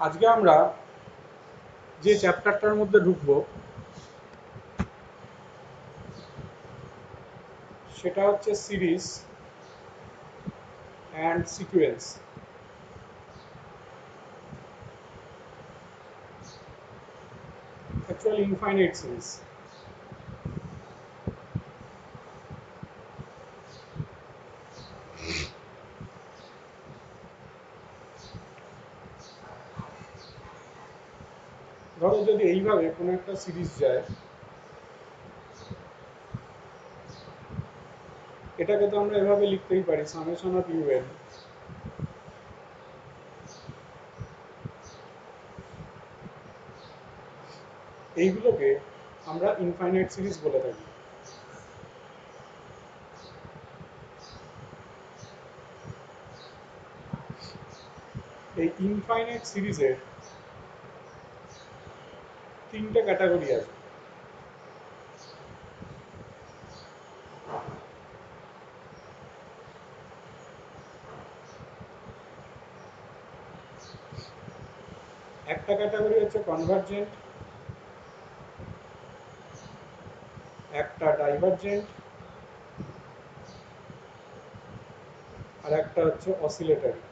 আজকে আমরা যে চ্যাপ্টারটার মধ্যে ঢুকবো সেটা হচ্ছে series and sequence. Actually infinite series. ধরো যদি এইভাবে কোনো একটা সিরিজ যায়, এটাকে তো আমরা এভাবে লিখতেই পারি, সামেশন অফ ইউএন এইগুলোকে আমরা ইনফাইনাইট সিরিজ বলে থাকি। এই ইনফাইনাইট সিরিজের তিনটে ক্যাটাগরি আছে। একটা ক্যাটাগরি হচ্ছে কনভার্জেন্ট, একটা ডাইভারজেন্ট, আর একটা হচ্ছে অসিলেটরি।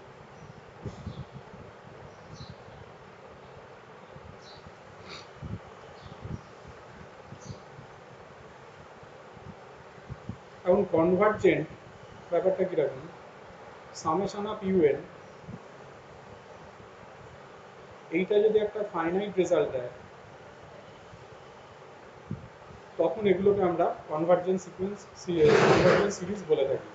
এখন কনভার্জেন্ট ব্যাপারটা কীরকম, সামেশন অফ ইউএন এইটা যদি একটা ফাইনাইট রেজাল্ট দেয় তখন এগুলোকে আমরা কনভার্জেন্ট সিরিজ বলে থাকি।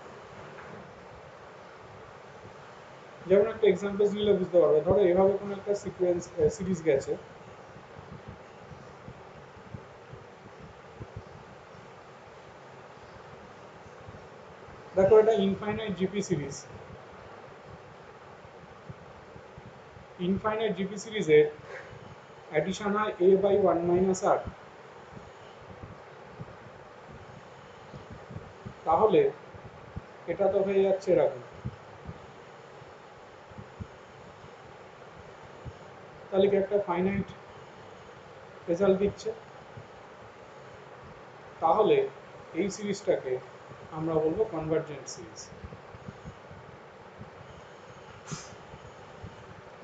যেমন একটা এক্সাম্পল নিলে বুঝতে পারবে, ধরো এভাবে কোনো একটা সিরিজ গেছে, দেখো এটা infinite GP series. Infinite GP সিরিজে অ্যাডিশন হয় a বাই 1 - r, তাহলে এটা তো হয়ে যাচ্ছে এরকম। তাহলে কি একটা ফাইনাইট রেজাল্ট দিচ্ছে, তাহলে এই সিরিজটাকে আমরা বলবো কনভার্জেন্ট সিরিজ।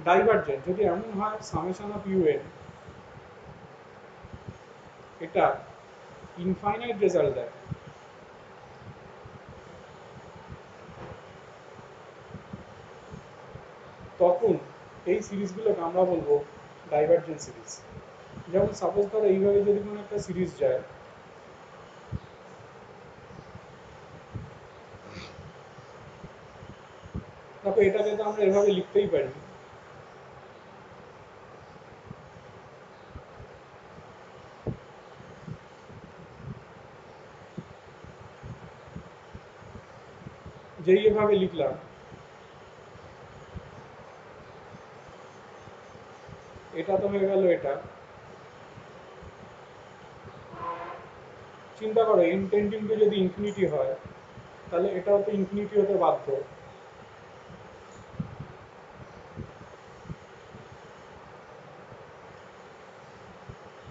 ডাইভারজেন্ট যদি এমন হয় সামেশন অফ ইউএন এটা ইনফাইনাইট রেজাল্ট দেয়, তখন এই সিরিজগুলোকে আমরা বলবো ডাইভারজেন্ট সিরিজ। যেমন সাপোজ ধরো এইভাবে যদি কোনো একটা সিরিজ যায়, তারপর এটাকে তো আমরা এভাবে লিখতেই পারি, যেই এভাবে লিখলাম এটা তো হয়ে গেল এটা। চিন্তা করো n টেন্ডিং টু যদি ইনফিনিটি হয় তাহলে এটাও তো ইনফিনিটি হতে বাধ্য,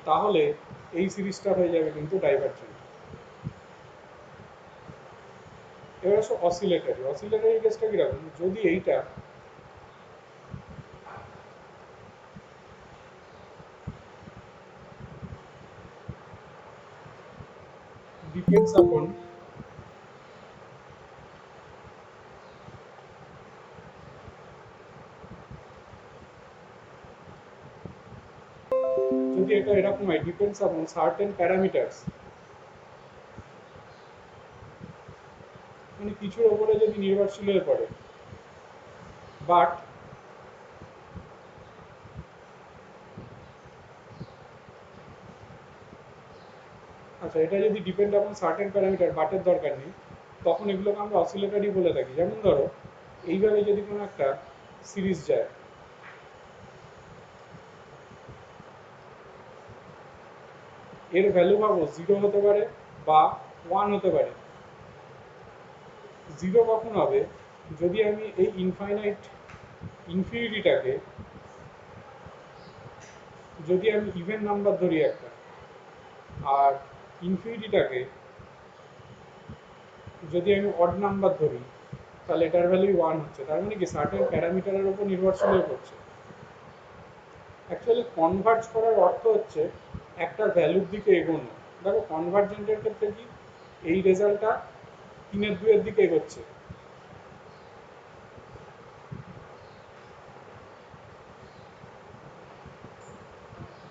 তাহলে এই সিরিজটা হয়ে যাবে কিন্তু ডাইভারজেন্ট। এবার আসো অসিলেটরি। অসিলেটরি কেসটা কিরকম, যদি এইটা ডিপেন্ডস আপন যদি এটা এরকম হয়, ডিপেন্ডস আপন সার্টেন প্যারামিটারস, মানে কিছুর ওপরে যদি নির্ভরশীল হয়ে পড়ে, বাট আচ্ছা এটা যদি ডিপেন্ড আপন সার্টেন প্যারামিটার, বাটের দরকার নেই, তখন এগুলোকে আমরা অসিলেটরি বলে থাকি। যেমন ধরো এইভাবে যদি কোনো একটা সিরিজ যায়, এর ভ্যালু ভাবো 0 হতে পারে বা 1 হতে পারে। 0 কখন হবে, যদি আমি এই ইনফিনিটিটাকে যদি আমি ইভেন নাম্বার ধরি একটা, আর ইনফিনিটিটাকে যদি আমি অড নাম্বার ধরি, তাহলে এটার ভ্যালু 1 হচ্ছে। তার মানে কি সার্টেন প্যারামিটারের উপর নির্ভরশীল হয়ে পড়ছে। অ্যাকচুয়ালি কনভার্জ করার অর্থ হচ্ছে একটা ভ্যালুর দিকে এগোনো। দেখো কনভার্জেন্টের ক্ষেত্রে কি এই রেজাল্টটা 3/2 দিকে এগোচ্ছে।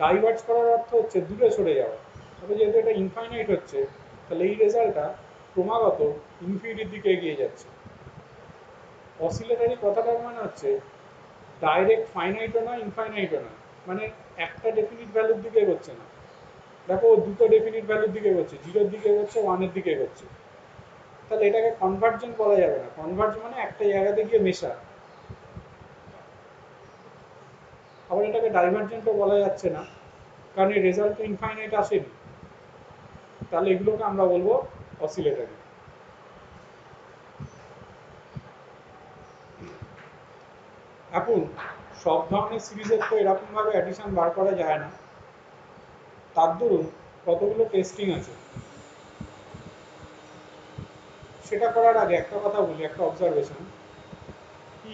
ডাইভার্জ করার অর্থ হচ্ছে দূরে সরে যাওয়া। তবে যেহেতু এটা ইনফাইনাইট হচ্ছে, তাহলে এই রেজাল্টটা ক্রমাগত ইনফিনিটির দিকে এগিয়ে যাচ্ছে। অসিলেটরি কথাটার মানে হচ্ছে ডাইরেক্ট ফাইনাইটও না, ইনফাইনাইটও না, মানে একটা ডেফিনিট ভ্যালুর দিকে এগোচ্ছে না। দেখো দুটো ডেফিনিট ভ্যালুর দিকে এগোচ্ছে, 0-র দিকে এগোচ্ছে, 1-এর দিকে এগোচ্ছে। তাহলে এটাকে কনভার্জেন্ট বলা যাবে না। কনভার্জ মানে একটা জায়গাতে গিয়ে মেশা। আবার এটাকে ডাইভার্জেন্টও বলা যাচ্ছে না, কারণ এই রেজাল্ট তো ইনফাইনাইট আসেনি। তাহলে এগুলোকে আমরা বলবো অসিলেটরি। এখন সব ধরনের সিরিজের তো এরকমভাবে অ্যাডিশন বার করা যায় না। তার দরুন কতগুলো টেস্টিং আছে। সেটা করার আগে একটা কথা বলি, একটা observation.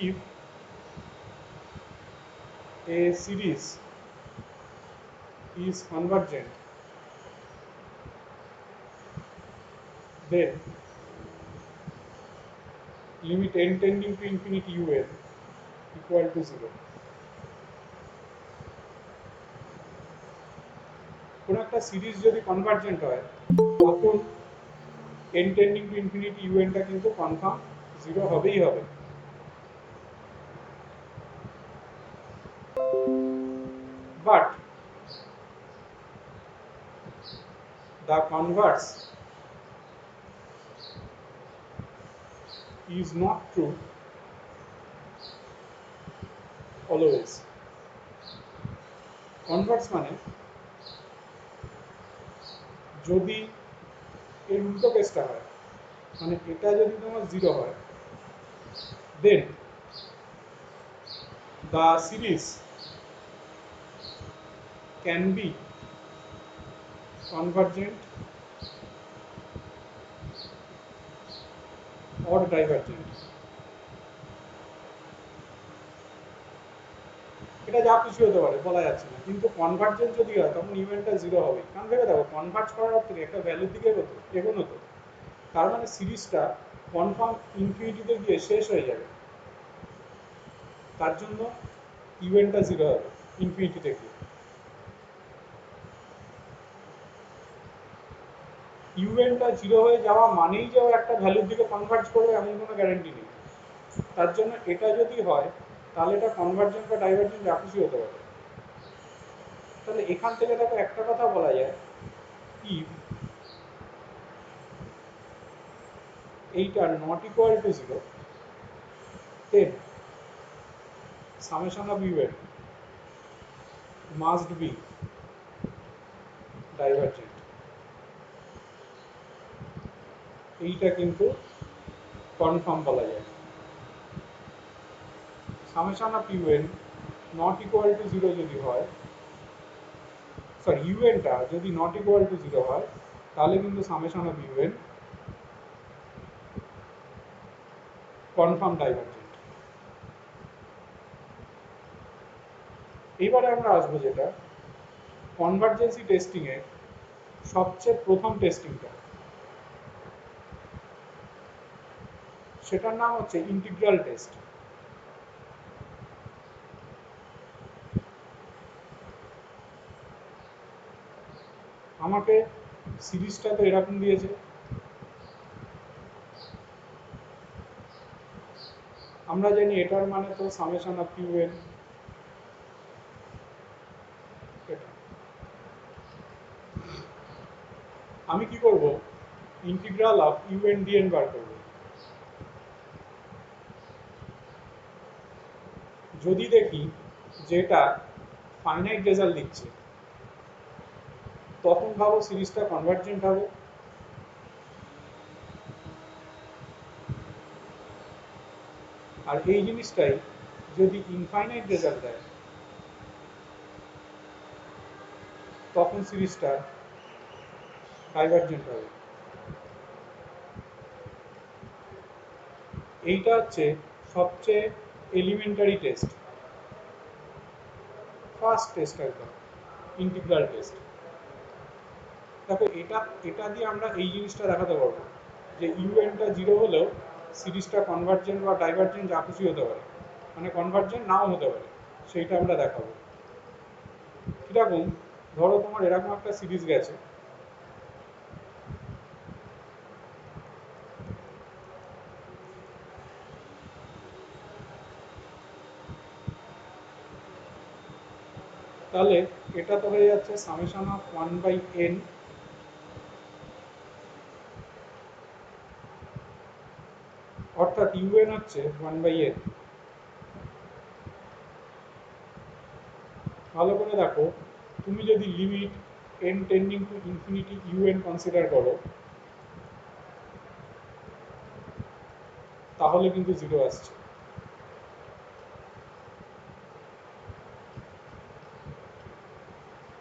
If A series is convergent, then limit n tending to infinity un equal to 0. কোন একটা সিরিজ যদি কনভার্জেন্ট হয়, তখন n tending to infinity un টা কিন্তু কনফার্ম 0 হবেই হবে। But the converse is not true always. Converse মানে যদি এর উল্টো কেসটা হয়, মানে এটা যদি তোমার 0 হয়, then the series can be convergent or divergent. এটা যা খুশি হতে পারে, বলা যাচ্ছে না। কিন্তু কনভার্জেন্ট যদি হয়, তখন ইভেন্টটা 0 হবে। কারণ ভেবে দেখো, কনভার্জ করার অর্থ একটা ভ্যালুর দিকে এগোনো তো। তার মানে সিরিজটা কনফার্ম ইনফিনিটিতে গিয়ে শেষ হয়ে যাবে। তার জন্য ইভেন্টটা 0 হবে ইনফিনিটিতে গিয়ে। ইভেন্টটা 0 হয়ে যাওয়া মানেই যে একটা ভ্যালুর দিকে কনভার্জ করবে এমন কোনো গ্যারান্টি নেই। তার জন্য এটা যদি হয়, তাহলে এটা কনভার্জেন্ট বা ডাইভার্জেন্ট যা খুশি হতে পারে। তাহলে এখান থেকে দেখো একটা কথা বলা যায়, ইফ এইটা not equal to 0, then summation of un must be divergent. এইটা কিন্তু কনফার্ম বলা যায়। Summation of un not equal to 0 যদি হয়, সরি ইউএনটা যদি নট ইকুয়াল টু 0 হয়, তাহলে কিন্তু summation of un confirm divergent. এইবারে আমরা আসবো যেটা কনভার্জেন্সি টেস্টিং এর সবচেয়ে প্রথম টেস্টিংটা, সেটার নাম হচ্ছে ইন্টিগ্রাল টেস্ট। আমাকে সিরিজটা তো এরকম দিয়েছে, আমরা জানি এটার মানে তো সামেশন অফ un। আমি কি করব, ইন্টিগ্রাল অফ un dn বার করব। যদি দেখি যেটা ফাইনাইট রেজাল্ট দিচ্ছে, তখন ভাবো সিরিজটা কনভার্জেন্ট হবে। আর এই জিনিসটাই যদি ইনফাইনাইট রেজাল্ট দেয়, তখন সিরিজটা ডাইভারজেন্ট হবে। এইটা হচ্ছে সবচেয়ে এলিমেন্টারি টেস্ট, ফার্স্ট টেস্ট একদম, ইন্টিগ্রাল টেস্ট। দেখো এটা এটা দিয়ে আমরা এই জিনিসটা দেখাতে পারবো যে ইউএনটা জিরো হলেও সিরিজটা কনভার্জেন্ট বা ডাইভারজেন্ট যা খুশি হতে পারে, মানে কনভার্জেন্ট নাও হতে পারে, সেইটা আমরা দেখাবো। কিরকম, ধরো তোমার এরকম একটা সিরিজ গেছে, তাহলে এটা তো হয়ে যাচ্ছে সামেশন অফ 1/n, অর্থাৎ ইউএন হচ্ছে 1/n। ভালো করে দেখো, তুমি যদি limit n tending to infinity u n consider করো, তাহলে কিন্তু জিরো আসছে।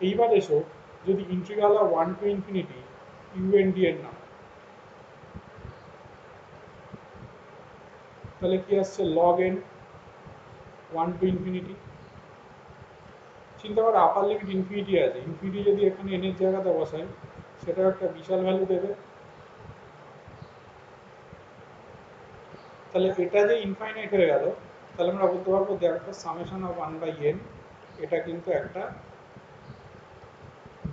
এইবার এসো, যদি integral of 1 to infinity u n d n নাও, তাহলে কি আসছে লগ এন 1 টু ইনফিনিটি। চিন্তা করো আপার লিমিট ইনফিনিটি আছে, ইনফিনিটি যদি এখানে এন এর জায়গাতে বসাই, সেটাও একটা বিশাল ভ্যালু দেবে। তাহলে এটা যে ইনফাইনাইট হয়ে গেল, তাহলে আমরা বলতে পারবো দেখো সামেশন অফ 1/n এটা কিন্তু একটা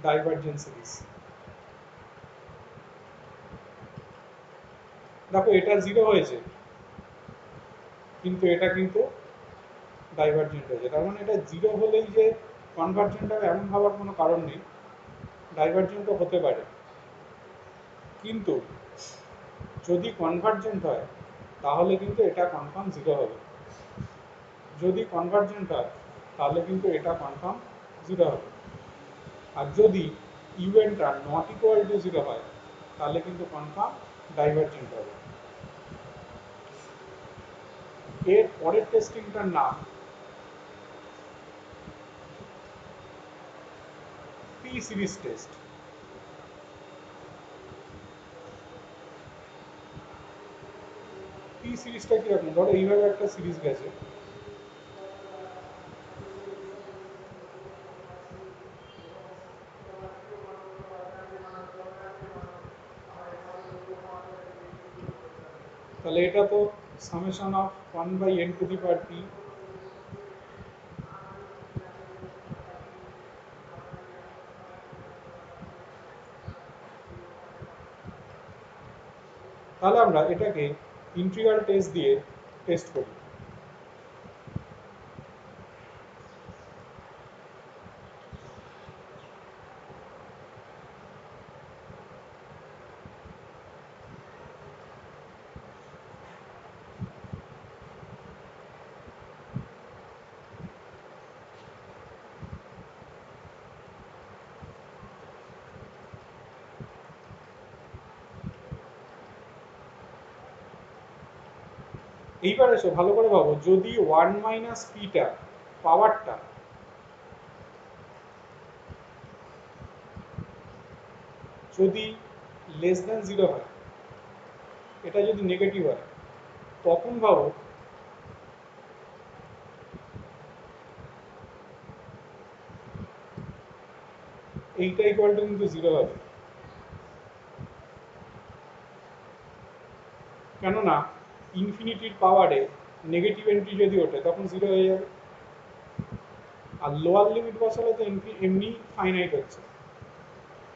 ডাইভারজেন্ট সিরিজ। দেখো এটা জিরো হয়েছে, কিন্তু এটা কিন্তু ডাইভারজেন্ট হয়েছে, তার মানে এটা জিরো হলেই যে কনভার্জেন্ট হবে এমন ভাবার কোনো কারণ নেই, ডাইভারজেন্টও হতে পারে। কিন্তু যদি কনভার্জেন্ট হয় তাহলে কিন্তু এটা কনফার্ম জিরো হবে, যদি কনভার্জেন্ট হয় তাহলে কিন্তু এটা কনফার্ম জিরো হবে। আর যদি ইউএনটা নট ইকুয়াল টু জিরো হয় তাহলে কিন্তু কনফার্ম ডাইভারজেন্ট হবে। এর পরের টেস্টিংটার নাম পি সিরিজ টেস্ট। পি সিরিজটা কিরকম, ধরো এইভাবে একটা সিরিজ গেছে, তাহলে এটা তো summation of 1/n two the power P. তাহলে আমরা এটাকে ইন্টিগ্রাল টেস্ট দিয়ে টেস্ট করি। এইবার এসো ভালো করে ভাবো, যদি 1 মাইনাস পিটা পাওয়ারটা যদি লেস দ্যান জিরো হয়, এটা যদি নেগেটিভ হয়, তখন ভাবো এইটা ইকুয়াল টু কিন্তু জিরো হবে। কেননা ইনফিনিটির পাওয়ারে নেগেটিভ এন্ট্রি যদি ওঠে তখন জিরো হয়ে যাবে, আর লোয়ার লিমিট বসালে তো এমনি ফাইনাইট হচ্ছে।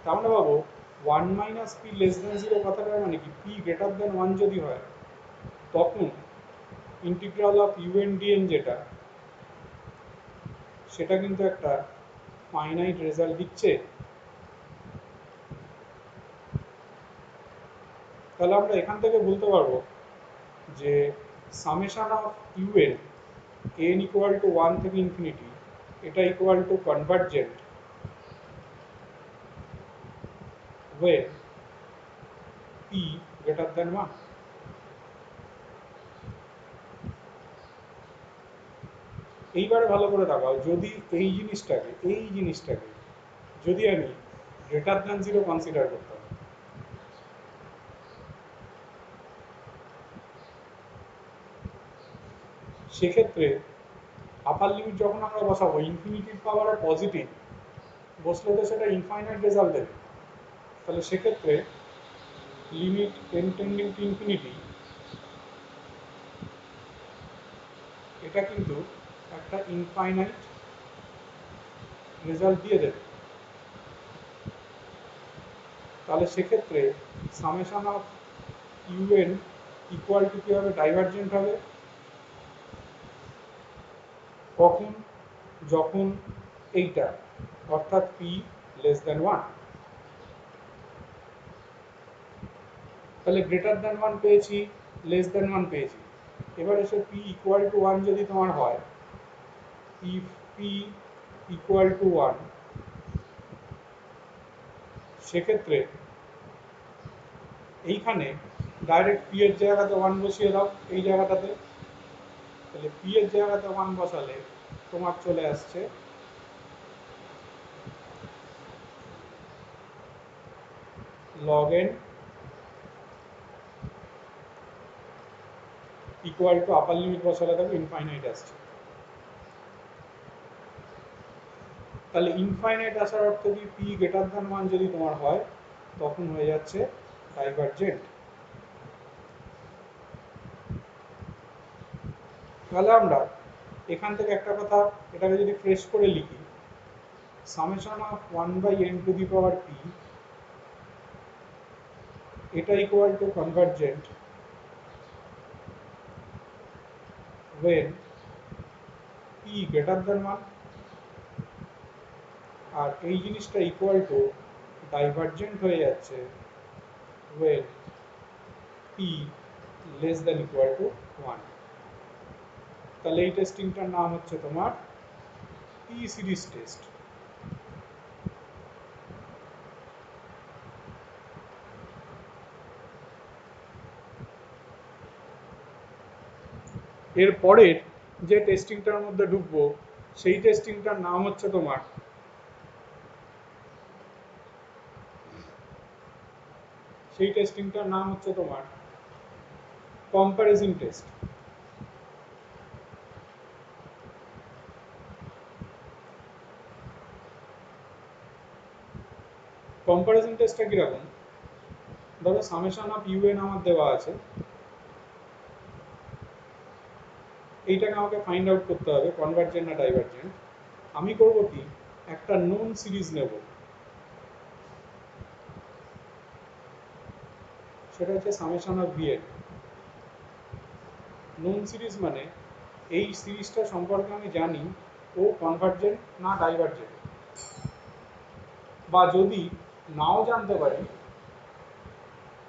তাহলে ভাবো 1 minus P less than zero কথাটার মানে কি, পি গ্রেটার দেন 1 যদি হয় তখন ইন্টিগ্রাল অফ ইউএন ডিএন যেটা, সেটা কিন্তু একটা ফাইনাইট রেজাল্ট দিচ্ছে। তাহলে আমরা এখান থেকে বলতে পারবো যে summation of UN N equal to 1 থেকে ইনফিনিটি, এটা equal to convergent when p greater than 1। এইবারে ভালো করে দেখাও, যদি এই জিনিসটাকে যদি আমি গ্রেটার দ্যান জিরো কনসিডার করতাম, সেক্ষেত্রে আপার লিমিট যখন আমরা বসাবো ইনফিনিটির পাওয়ার পজিটিভ বসলে তো সেটা ইনফাইনাইট রেজাল্ট দেবে। তাহলে সেক্ষেত্রে limit n tending to infinity এটা কিন্তু একটা ইনফাইনাইট রেজাল্ট দিয়ে দেবে। তাহলে সেক্ষেত্রে summation of u n equal to কী হবে, ডাইভারজেন্ট হবে কখন, যখন এইটা অর্থাৎ পি লেস দ্যান ওয়ান। তাহলে গ্রেটার দ্যান ওয়ান পেয়েছি, লেস দ্যান ওয়ান পেয়েছি, এবার এসে পি ইকুয়াল টু ওয়ান যদি তোমার হয়, if P equal to one, সেক্ষেত্রে এইখানে ডাইরেক্ট পি এর জায়গাতে ওয়ান বসিয়ে দাও এই জায়গাটাতে। তাহলে পি এর জায়গাতে ওয়ান বসালে তোমার চলে আসছে log n equal to upper limit বসালে দেখো ইনফাইনাইট আসছে। তাহলে ইনফাইনাইট আসার অর্থ কি, পি গ্রেটার দ্যান ওয়ান যদি তোমার হয় তখন হয়ে যাচ্ছে ডাইভারজেন্ট। তাহলে আমরা এখান থেকে একটা কথা, এটাকে যদি ফ্রেশ করে লিখি, summation of one by N to the power P এটা equal to convergent when p greater than 1, আর এই জিনিসটা ইকুয়াল টু ডাইভারজেন্ট হয়ে যাচ্ছে when p less than equal to 1। তাহলে এই টেস্টিংটার নাম হচ্ছে তোমার পি সিরিজ টেস্ট। এর পরের যে টেস্টিংটার মধ্যে ঢুকবো সেই টেস্টিংটার নাম হচ্ছে তোমার কম্প্যারিজন টেস্ট। কম্প্যারিজন টেস্টটা কিরকম, ধরো সামেশন অফ ইউএন আমার দেওয়া আছে, এইটাকে আমাকে ফাইন্ড আউট করতে হবে কনভার্জেন্ট না ডাইভারজেন্ট। আমি করব কি, একটা নোন সিরিজ নেব, সেটা হচ্ছে summation of VN. Known series মানে এই সিরিজটা সম্পর্কে আমি জানি ও কনভার্জেন্ট না ডাইভারজেন্ট, বা যদি নাও জানতে পারি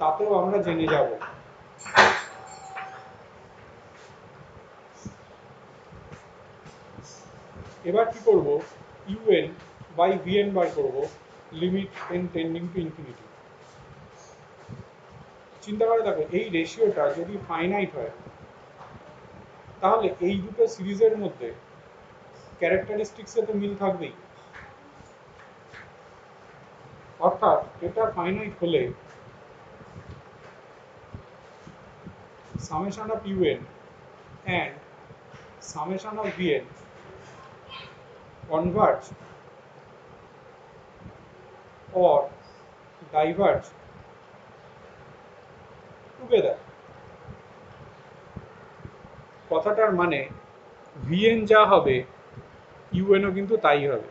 তাতেও আমরা জেনে যাব। এবার কি করব, ইউএন বাই ভিএন বার করব, limit N tending to infinity. চিন্তা করে দেখো, এই রেশিওটা যদি ফাইনাইট হয় তাহলে এই দুটো সিরিজের মধ্যে ক্যারেক্টারিস্টিক্সে তো মিল থাকবেই। অর্থাৎ এটা ফাইনাইট হলে summation of un and summation of vn converge or diverge together। কথাটার মানে vn যা হবে un ও কিন্তু তাই হবে।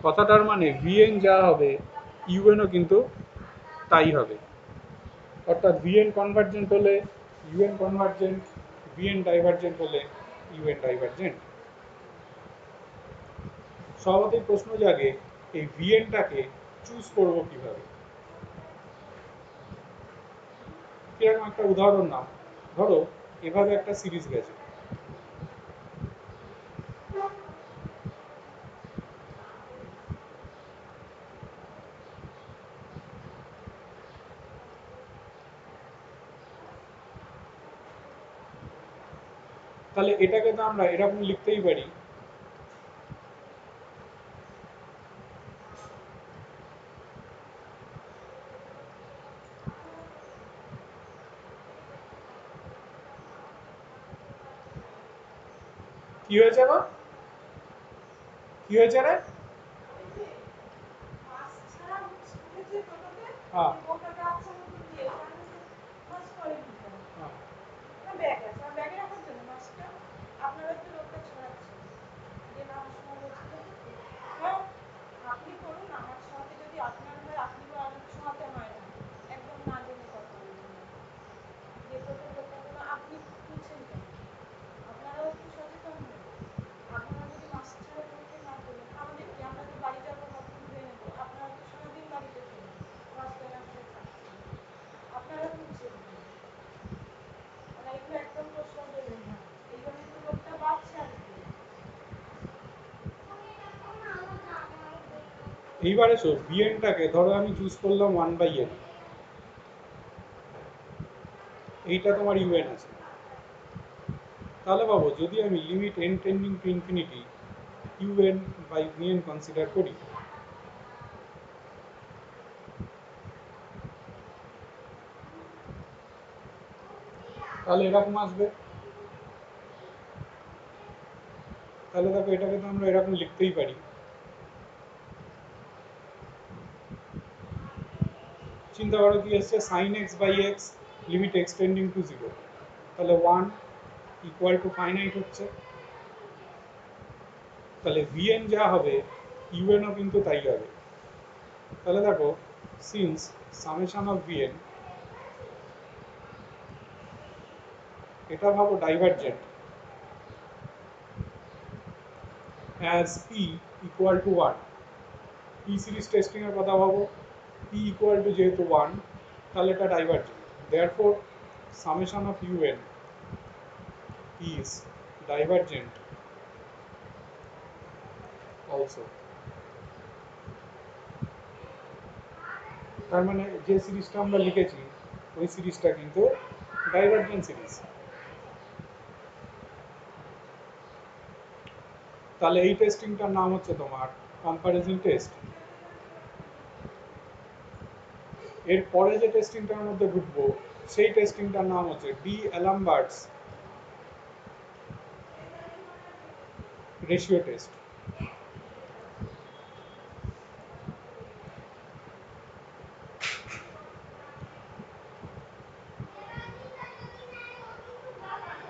কথাটার মানে vn যা হবে un ও কিন্তু তাই হবে। অর্থাৎ vn কনভার্জেন্ট হলে un কনভার্জেন্ট, vn ডাইভার্জেন্ট হলে un ডাইভার্জেন্ট। স্বভাবতই প্রশ্ন জাগে এই ভিএনটাকে চুজ করব কিভাবে। কিরকম একটা উদাহরণ নাও, ধরো এভাবে একটা সিরিজ গেছে, তাহলে এটাকে তো আমরা এরকম লিখতেই পারি, কি হয়েছে গো? কি হয়েছে রে? হ্যাঁ এইবার এসো বিএনটাকে ধরো আমি চুজ করলাম 1/n, এইটা তোমার ইউএন আছে। তাহলে ভাবো যদি আমি limit n tending to infinity u n by v n consider করি, তাহলে এরকম আসবে। তাহলে দেখো এটাকে তো আমরা এরকম লিখতেই পারি, চিন্তা করো কি আসছে, sine x by x limit x tending to 0, তাহলে 1 ইকুয়াল টু ফাইনাইট হচ্ছে। তাহলে ভিএন যা হবে ইউএনও কিন্তু তাই হবে। তাহলে দেখো সিন্স সামেশন অফ ভিএন, এটা ভাবো divergent as P equal to 1, P series testing এর কথা ভাবো, পি ইকুয়াল টু যেহেতু 1 তাহলে এটা divergent, therefore summation of UN is divergent also. তার মানে যে সিরিজটা আমরা লিখেছি ওই সিরিজটা কিন্তু ডাইভারজেন্ট সিরিজ। তাহলে এই টেস্টিংটার নাম হচ্ছে তোমার কম্পারিজন টেস্ট। এর পরে যে টেস্টিংটার মধ্যে ঢুকবো সেই টেস্টিংটার নাম হচ্ছে ডি অ্যালামবার্টস রেশিও টেস্ট।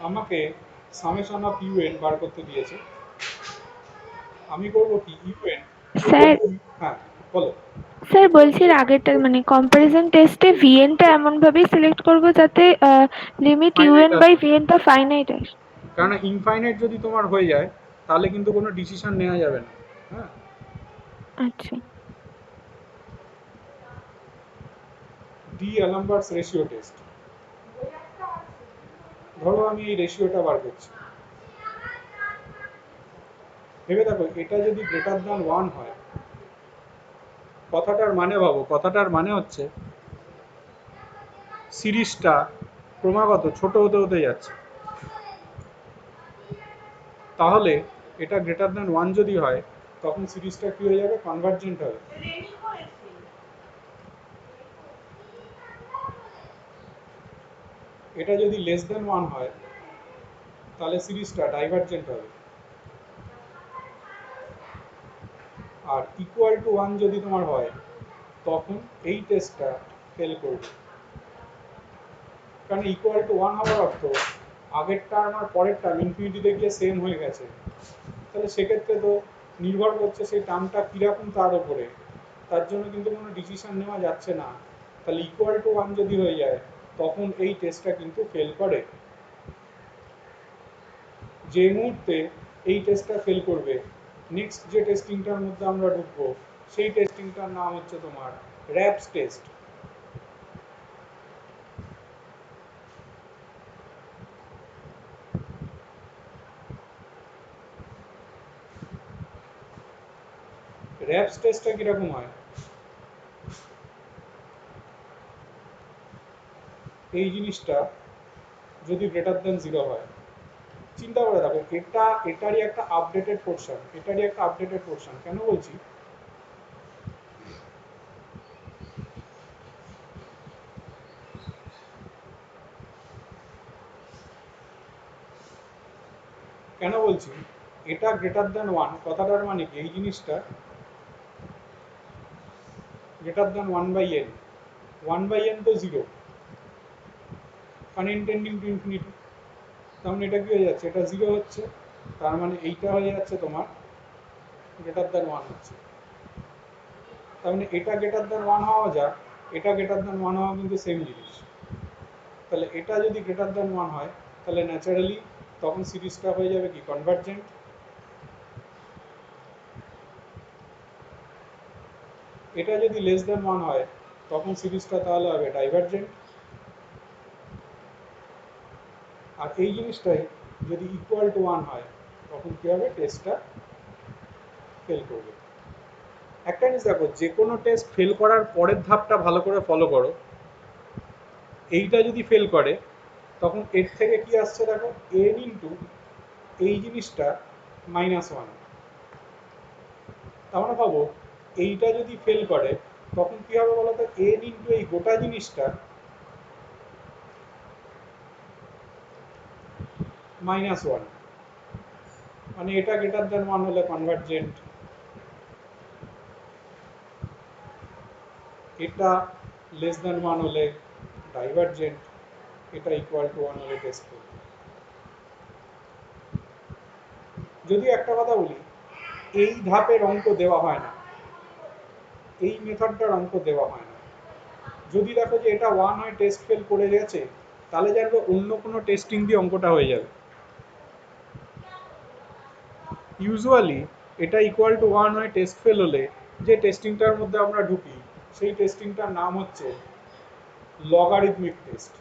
আমাকে সামেশন অফ ইউএন বার করতে দিয়েছে, আমি করবো কি ইউএন। স্যার হ্যাঁ বলো। স্যার বলছি এর আগেরটা মানে কম্পারিজন টেস্টে ভিএনটা এমন ভাবেই সিলেক্ট করব যাতে লিমিট ফাইনাইট ইউএন বাই আসে, ভিএনটা ফাইনাইট আসে। কারণ ইনফাইনাইট যদি তোমার হয়ে যায় তাহলে কিন্তু কোনো ডিসিশন নেওয়া যাবে না। হ্যাঁ, আচ্ছা ডি অ্যালামবার্টস রেশিও টেস্ট। ধরো আমি এই রেশিওটা বার করছি, ভেবে দেখো এটা যদি গ্রেটার দ্যান 1 হয়, কথাটার মানে ভাবো, কথাটার মানে হচ্ছে সিরিজটা ক্রমাগত ছোট হতে হতে যাচ্ছে। তাহলে এটা গ্রেটার দ্যান 1 যদি হয় তখন সিরিজটা কি হয়ে যাবে, কনভার্জেন্ট হবে। এটা যদি লেস দ্যান 1 হয় তাহলে সিরিজটা ডাইভার্জেন্ট হবে। আর ইকুয়াল টু 1 যদি তোমার হয় তখন এই টেস্টটা ফেল করবে। কারণ ইকুয়াল টু 1 হওয়ার অর্থ আগের টার্ম আর পরের টার্ম ইনফিনিটিতে গিয়ে সেম হয়ে গেছে। তাহলে সেক্ষেত্রে তো নির্ভর করছে সেই টার্মটা কীরকম তার উপরে, তার জন্য কিন্তু কোনো ডিসিশন নেওয়া যাচ্ছে না। তাহলে ইকুয়াল টু 1 যদি হয়ে যায় তখন এই টেস্টটা কিন্তু ফেল করে। যে মুহূর্তে এই টেস্টটা ফেল করবে নেক্সট যে টেস্টিংটার মধ্যে আমরা ঢুকবো সেই টেস্টিংটার নাম হচ্ছে তোমার র্যাপস টেস্ট। র্যাপস টেস্টটা কীরকম হয়, এই জিনিসটা যদি গ্রেটার দেন 0 হয়, চিন্তা করে দেখো এটা এটারই একটা আপডেটেড পোর্শন, এটারই একটা আপডেটেড পোর্শন। কেন বলছি, কেন বলছি এটা গ্রেটার দ্যান ওয়ান কথাটার মানে কি এই জিনিসটা greater than one by n, one by n তো জিরো কারণ এন টেন্ডিং টু ইনফিনিটি, তার মানে এটা কি হয়ে যাচ্ছে, এটা জিরো হচ্ছে, তার মানে এইটা হয়ে যাচ্ছে তোমার গ্রেটার দ্যান ওয়ান হচ্ছে। তার মানে এটা গ্রেটার দ্যান ওয়ান হওয়া যাক, এটা গ্রেটার দ্যান ওয়ান হওয়া কিন্তু সেম জিনিস। তাহলে এটা যদি গ্রেটার দ্যান ওয়ান হয় তাহলে ন্যাচারালি তখন সিরিজটা হয়ে যাবে কি কনভার্জেন্ট। এটা যদি লেস দ্যান ওয়ান হয় তখন সিরিজটা তাহলে হবে ডাইভার্জেন্ট। আর এই জিনিসটাই যদি ইকুয়াল টু ওয়ান হয় তখন কী হবে, টেস্টটা ফেল করবে। একটা জিনিস দেখো, যে কোনো টেস্ট ফেল করার পরের ধাপটা ভালো করে ফলো করো। এইটা যদি ফেল করে তখন এর থেকে কি আসছে দেখো, এন ইন্টু এই জিনিসটা মাইনাস ওয়ান। তার মানে ভাবো এইটা যদি ফেল করে তখন কি হবে বলতো, এন ইন্টু এই গোটা জিনিসটা মাইনাস ওয়ান, মানে এটা গ্রেটার দ্যান ওয়ান হলে কনভার্জেন্ট, এটা লেস দ্যান ওয়ান হলে ডাইভার্জেন্ট, এটা ইকুয়াল টু ওয়ান হলে টেস্ট করবে। যদি একটা কথা বলি, এই ধাপের অঙ্ক দেওয়া হয় না, এই মেথডটার অঙ্ক দেওয়া হয় না। যদি দেখো যে এটা ওয়ান হয় টেস্ট ফেল করে গেছে, তাহলে জানবো অন্য কোনো টেস্টিং দিয়ে অঙ্কটা হয়ে যাবে। ইউজুয়ালি এটা ইকুয়াল টু ওয়ান হয় টেস্ট ফেল হলে যে টেস্টিংটার মধ্যে আমরা ঢুকি সেই টেস্টিংটার নাম হচ্ছে লগারিদমিক টেস্ট।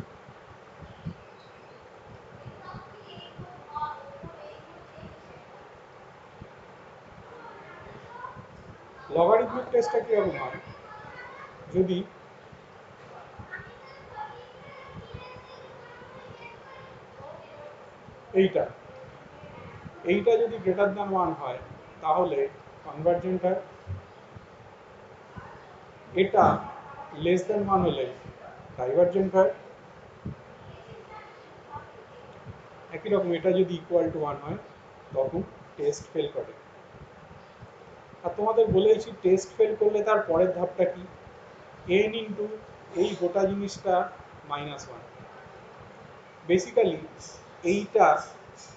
লগারিদমিক টেস্টটা কীরকম হয়, যদি এইটা এইটা যদি গ্রেটার দ্যান ওয়ান হয় তাহলে কনভার্জেন্ট হয়, এটা লেস দ্যান ওয়ান হলে ডাইভার্জেন্ট হয়, একই রকম এটা যদি ইকুয়াল টু ওয়ান হয় তখন টেস্ট ফেল করে। আর তোমাদের বলেছি টেস্ট ফেল করলে তার পরের ধাপটা কি, এন ইন্টু এই গোটা জিনিসটা মাইনাস ওয়ান। বেসিক্যালি এইটা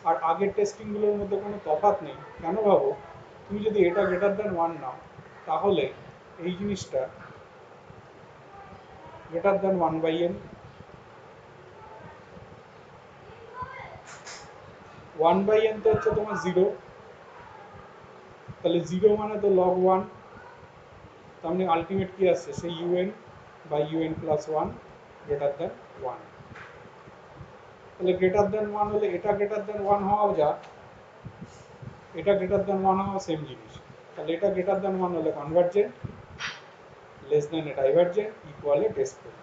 আর আগের টেস্টিংগুলোর মধ্যে কোনো তফাৎ নেই। কেন ভাবো, তুমি যদি এটা গ্রেটার দ্যান ওয়ান নাও তাহলে এই জিনিসটা greater than one by n, one by n তো হচ্ছে তোমার জিরো, তাহলে জিরো মানে তো লগ ওয়ান, তার মানে আলটিমেট কি আসছে, সেই u n by u n plus one greater than one. তাহলে গ্রেটার দ্যান ওয়ান হলে এটা গ্রেটার দ্যান ওয়ান হওয়াও যা, এটা গ্রেটার দ্যান ওয়ান হওয়া সেম জিনিস। তাহলে এটা গ্রেটার দ্যান ওয়ান হলে convergent, less than a divergent, ইকুয়ালে টেস্ট করবে।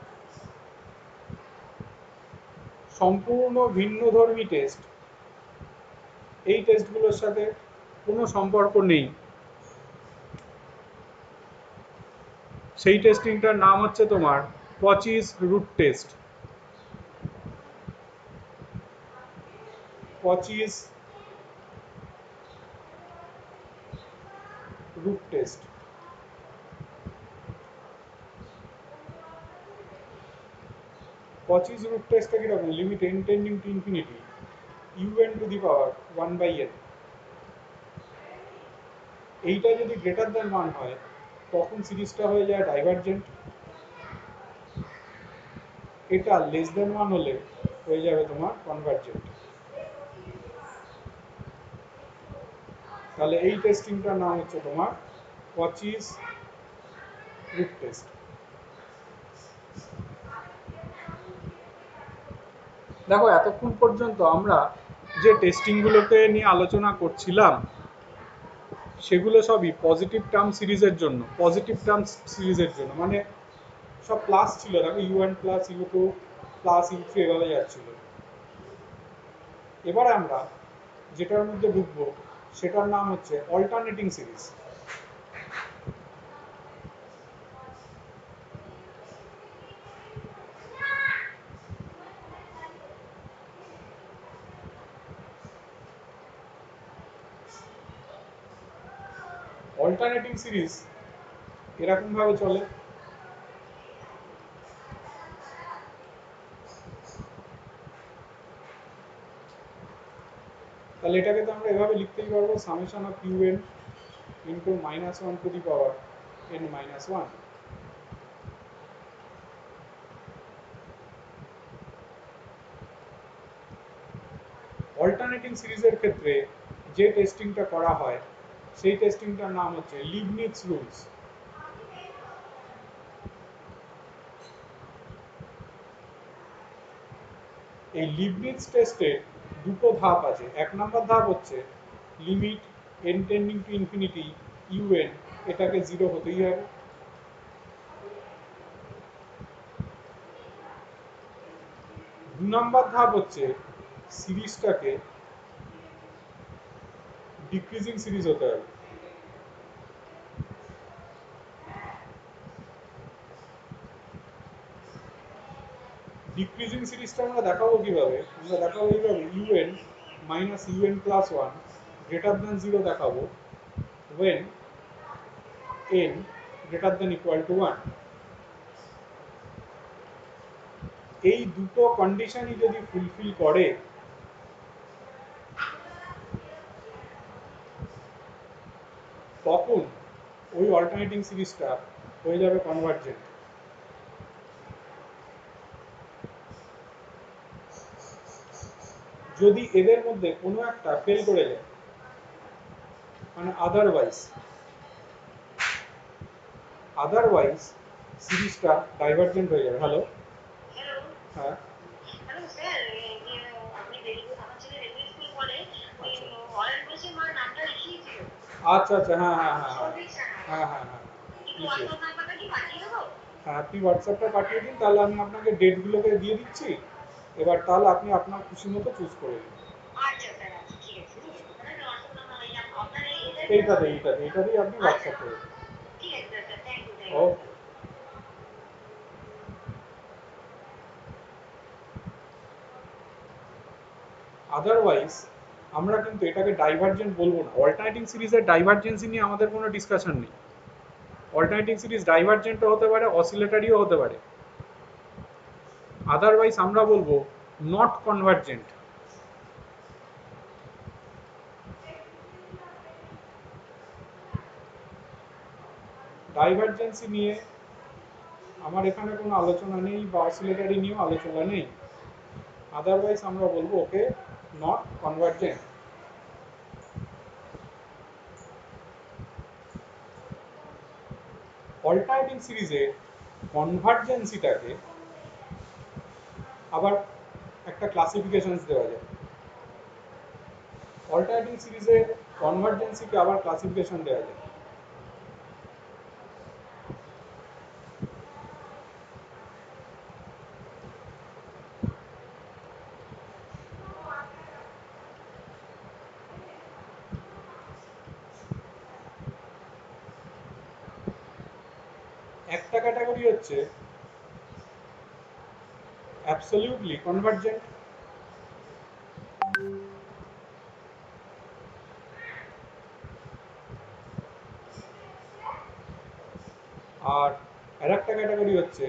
সম্পূর্ণ ভিন্নধর্মী টেস্ট, এই টেস্টগুলোর সাথে কোনো সম্পর্ক নেই, সেই টেস্টিংটার নাম হচ্ছে তোমার Cauchy's root test. Cauchy's root test. Cauchy's root টেস্টটা কিরকম, limit N tending to infinity u n to the power one by N, এইটা যদি গ্রেটার দ্যান ওয়ান হয় তখন সিরিজটা হয়ে যায় ডাইভার্জেন্ট, এটা লেস দ্যান ওয়ান হলে হয়ে যাবে তোমার কনভার্জেন্ট। তাহলে এই টেস্টিংটার নাম হচ্ছে তোমার কচিস রুট টেস্ট। দেখো এতক্ষণ পর্যন্ত আমরা যে টেস্টিংগুলোকে নিয়ে আলোচনা করছিলাম সেগুলো সবই পজিটিভ টার্ম সিরিজের জন্য, পজিটিভ টার্ম সিরিজের জন্য মানে সব প্লাস ছিল, দেখো ইউ1 প্লাস ইউ2 প্লাস ইউ3 এভাবে যাচ্ছিল। এবার আমরা যেটার মধ্যে ঢুকবো সেটার নাম হচ্ছে অল্টারনেটিং সিরিজ। অল্টারনেটিং সিরিজ এরকম ভাবে চলে, তাহলে এটাকে তো আমরা এভাবে লিখতেই পারবো summation of UN into -1 two the power n-1। Alternating সিরিজের ক্ষেত্রে যে টেস্টিংটা করা হয় সেই টেস্টিংটার নাম হচ্ছে লিবনিটজ রুলস। এই লিবনিটজ টেস্টের দুটো ধাপ আছে। এক নম্বর ধাপ হচ্ছে limit n tending to infinity UN এটাকে 0 হতেই হবে। দু নম্বর ধাপ হচ্ছে সিরিজটাকে ডিক্রিজিং সিরিজ হতে হবে। ডিক্রিজিং সিরিজটা আমরা দেখাবো কিভাবে? আমরা দেখাবো এইভাবে UN minus UN plus 1 greater than 0 দেখাবো when n greater than equal to 1। এই দুটো কন্ডিশনই যদি ফুলফিল করে তখন ওই অল্টারনেটিং সিরিজটা হয়ে যাবে কনভার্জেন্ট। যদি এদের মধ্যে কোনো একটা ফেল করে যায়, মানে আদারওয়াইজ সিরিজটা ডাইভার্জেন্ট হয়ে যাবে। হ্যালো, হ্যাঁ আচ্ছা আচ্ছা, হ্যাঁ হ্যাঁ হ্যাঁ হ্যাঁ হ্যাঁ হ্যাঁ হ্যাঁ, আপনি হোয়াটসঅ্যাপটা পাঠিয়ে দিন, তাহলে আমি আপনাকে ডেটগুলোকে দিয়ে দিচ্ছি। এবার তাহলে আপনি আপনার খুশি মতো চুজ করে দিন। এইটাতেই আপনি হোয়াটসঅ্যাপ করে দিন। ওকে। আদারওয়াইজ আমরা কিন্তু এটাকে ডাইভার্জেন্ট বলবো না। অল্টারনেটিং সিরিজের ডাইভার্জেন্সি নিয়ে আমাদের কোনো ডিসকাশন নেই। অল্টারনেটিং সিরিজ ডাইভার্জেন্টও হতে পারে, অসিলেটরিও হতে পারে। আদারওয়াইজ আমরা বলবো নট কনভার্জেন্ট। ডাইভার্জেন্সি নিয়ে আমার এখানে কোনো আলোচনা নেই, বা অসিলেটরি নিয়েও আলোচনা নেই। আদারওয়াইজ আমরা বলবো ওকে নট কনভার্জেন্ট। অল্টারনেটিং সিরিজে কনভার্জেন্সিটাকে আবার একটা ক্লাসিফিকেশনস দেওয়া যায়। অল্টারনেটিং সিরিজে কনভার্জেন্সিকে আবার ক্লাসিফিকেশন দেওয়া যায়। একটা ক্যাটাগরি হচ্ছে অ্যাবসলিউটলি কনভার্জেন্ট, আর আরেকটা ক্যাটাগরি হচ্ছে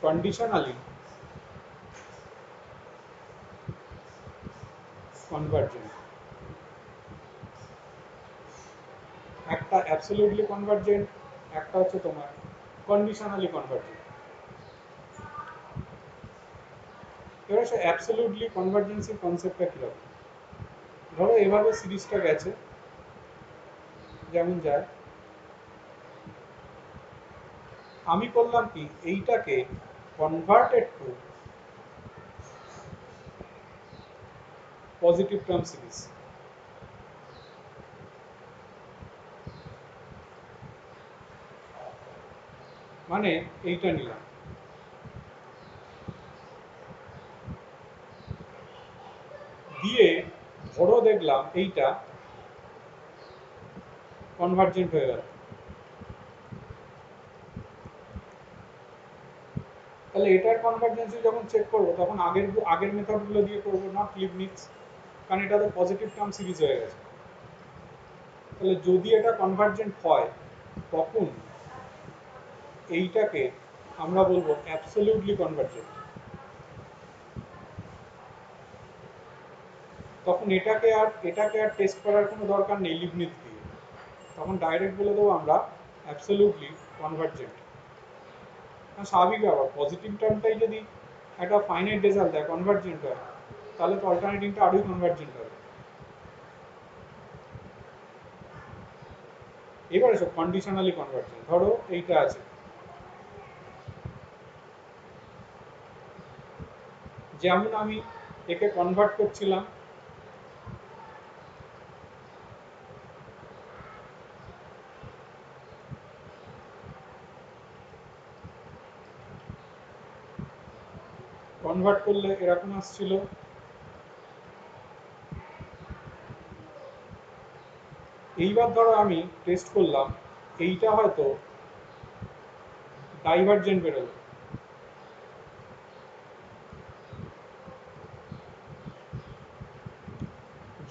কন্ডিশনালি কনভার্জেন্ট। একটা অ্যাবসলিউটলি কনভার্জেন্ট, একটা হচ্ছে তোমার কন্ডিশনালি কনভার্জেন্ট। এবার সে অ্যাবসলিউটলি কনভার্জেন্সির কনসেপ্টটা কীরকম? ধরো এভাবে সিরিজটা গেছে, যেমন যায় আমি করলাম কি এইটাকে converted to positive term series. মানে এইটা নিলাম, দিয়ে ধরো দেখলাম এইটা কনভার্জেন্ট হয়ে গেল। তাহলে এটার কনভার্জেন্সি যখন চেক করবো তখন আগের মেথডগুলো দিয়ে করবো, নট লিবনিটজ, কারণ এটা তো পজিটিভ টার্ম সিরিজ হয়ে গেছে। তাহলে যদি এটা কনভার্জেন্ট হয় তখন এইটাকে আমরা বলবো অ্যাবসলিউটলি কনভার্জেন্ট। তখন এটাকে আর টেস্ট করার কোনো দরকার নেই লিবনিজ দিয়ে, তখন ডাইরেক্ট বলে দেবো আমরা অ্যাবসলিউটলি কনভার্জেন্ট। স্বাভাবিক ব্যাপার, পজিটিভ টার্মটাই যদি একটা ফাইনাইট রেজাল্ট দেয় কনভার্জেন্ট হয়, তাহলে তো অল্টারনেটিভটা আরোই কনভার্জেন্ট হবে। এবার এসব কন্ডিশনালি কনভার্জেন্ট। ধরো এইটা আছে, যেমন আমি একে কনভার্ট করছিলাম কনভার্ট করলে এরকম আসছিল, এইবার ধরো আমি টেস্ট করলাম, এইটা হয়তো ডাইভার্জেন্ট বেরোলো।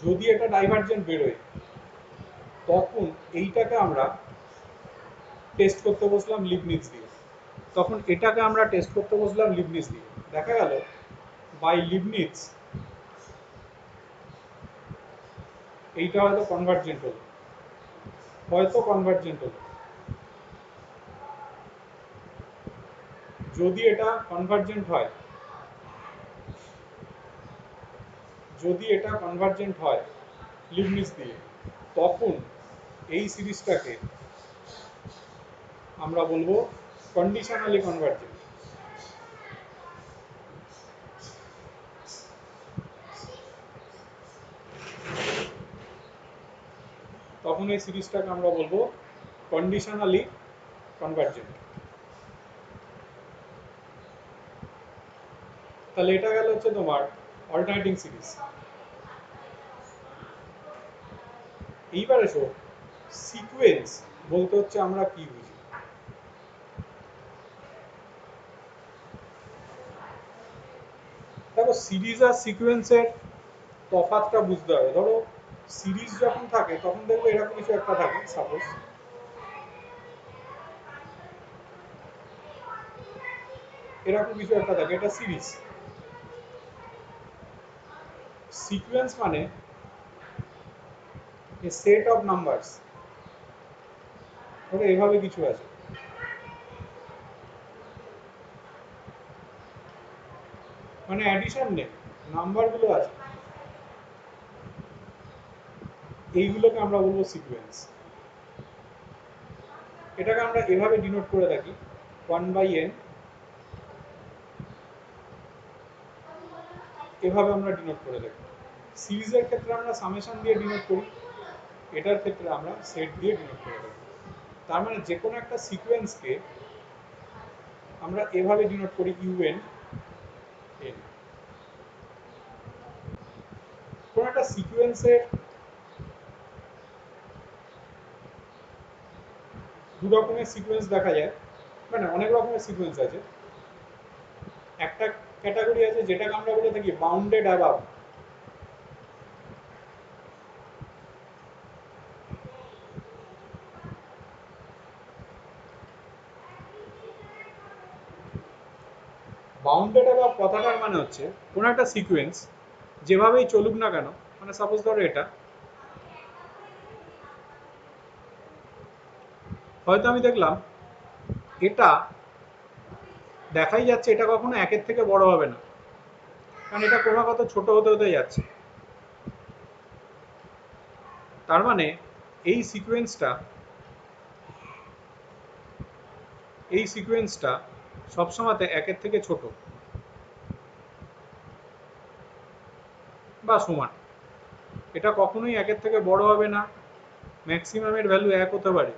যদি এটা ডাইভার্জেন্ট বেরোয়, তখন এইটাকে আমরা টেস্ট করতে বসলাম লিবনিজ দিয়ে। তখন এটাকে আমরা টেস্ট করতে বসলাম লিবনিজ দিয়ে। দেখা গেল বাই লিবনিজ এইটা হয়তো কনভার্জেন্ট হলো, যদি এটা কনভার্জেন্ট হয়, লিবনিজ দিয়ে, তখন এই সিরিজটাকে আমরা বলবো কন্ডিশনালি কনভার্জেন্ট। তখন এই সিরিজটাকে আমরা বলবো কন্ডিশনালি কনভার্জেন্ট। তাহলে এটা গেল হচ্ছে তোমার অল্টারনেটিং সিরিজ। এইবার এসো সিকোয়েন্স বলতে হচ্ছে আমরা কি বুঝি। দেখো সিরিজ আর সিকোয়েন্সের তফাৎটা বুঝতে হবে। ধরো সিরিজ যখন থাকে তখন দেখবো এরকম কিছু একটা থাকে, সাপোজ এরকম কিছু একটা থাকে, এটা সিরিজ। সিকোয়েন্স মানে এ সেট অফ নাম্বারস, ধরো এভাবে কিছু আছে, মানে অ্যাডিশন নেই, নাম্বারগুলো আছে, এইগুলোকে আমরা বলবো সিকোয়েন্স। এটাকে আমরা এভাবে ডিনোট করে থাকি 1/n, এভাবে আমরা ডিনোট করে থাকি। সিরিজের ক্ষেত্রে আমরা সামেশন দিয়ে ডিনোট করি, এটার ক্ষেত্রে আমরা সেট দিয়ে ডিনোট করে থাকি। তার মানে যে কোনো একটা সিকোয়েন্সকে আমরা এভাবে ডিনোট করি UN n। কোন একটা সিকোয়েন্সের দু রকমের সিকোয়েন্স দেখা যায়, মানে অনেক রকমের সিকোয়েন্স আছে। একটা ক্যাটাগরি আছে যেটাকে আমরা বলে থাকি বাউন্ডেড অ্যাবাভ। বাউন্ডেড অ্যাবাভ কথাটার মানে হচ্ছে কোন একটা সিকোয়েন্স যেভাবেই চলুক না কেন, মানে সাপোজ ধরো এটা হয়তো আমি দেখলাম এটা দেখাই যাচ্ছে এটা কখনো একের থেকে বড় হবে না, কারণ এটা ক্রমাগত ছোট হতে হতে যাচ্ছে। তার মানে এই সিকোয়েন্সটা সবসময়তে একের থেকে ছোট বা সমান, এটা কখনোই একের থেকে বড় হবে না, ম্যাক্সিমামের ভ্যালু 1 হতে পারে।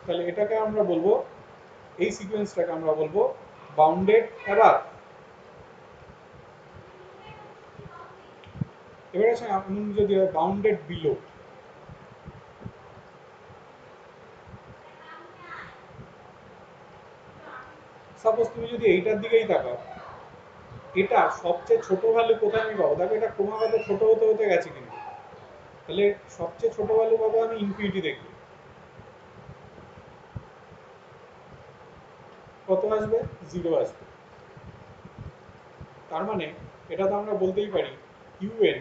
তাহলে এটাকে আমরা বলবো, এই সিকোয়েন্সটাকে আমরা বলবো বাউন্ডেড অ্যাবাভ। এবার আছে এমন যদি হয় বাউন্ডেড বিলো। সাপোজ তুমি যদি এইটার দিকেই তাকাও, এটা সবচেয়ে ছোট ভ্যালু কোথায় আমি পাবো? দেখো এটা ক্রমাগত ছোট হতে হতে গেছে, কিন্তু তাহলে সবচেয়ে ছোট ভ্যালু পাবো আমি ইনফিনিটি দেখবো। কত আসবে? 0 আসবে। তার মানে এটা তো আমরা বলতেই পারি UN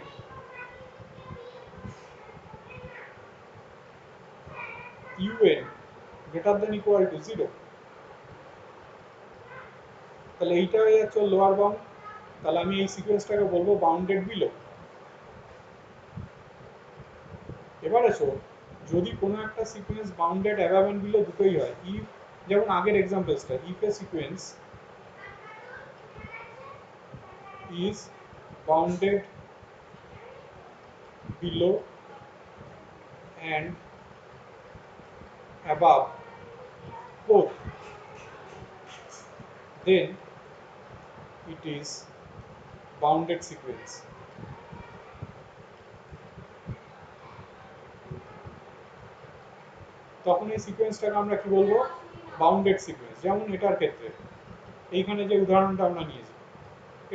greater than equal to 0। তাহলে এইটা হয়ে যাচ্ছে লোয়ার বাউন্ড। তাহলে আমি এই সিকোয়েন্সটাকে বলবো বাউন্ডেড বিলো। এবার এসো, যদি কোনো একটা sequence bounded above and below দুটোই হয়, ইফ, যেমন আগের এক্সাম্পলসটা, if a sequence is bounded below and above both, then it is bounded sequence. তখন এই সিকোয়েন্সটাকে আমরা কি বলবো? Bounded sequence. যেমন এটার ক্ষেত্রে, এইখানে যে উদাহরণটা আমরা নিয়েছি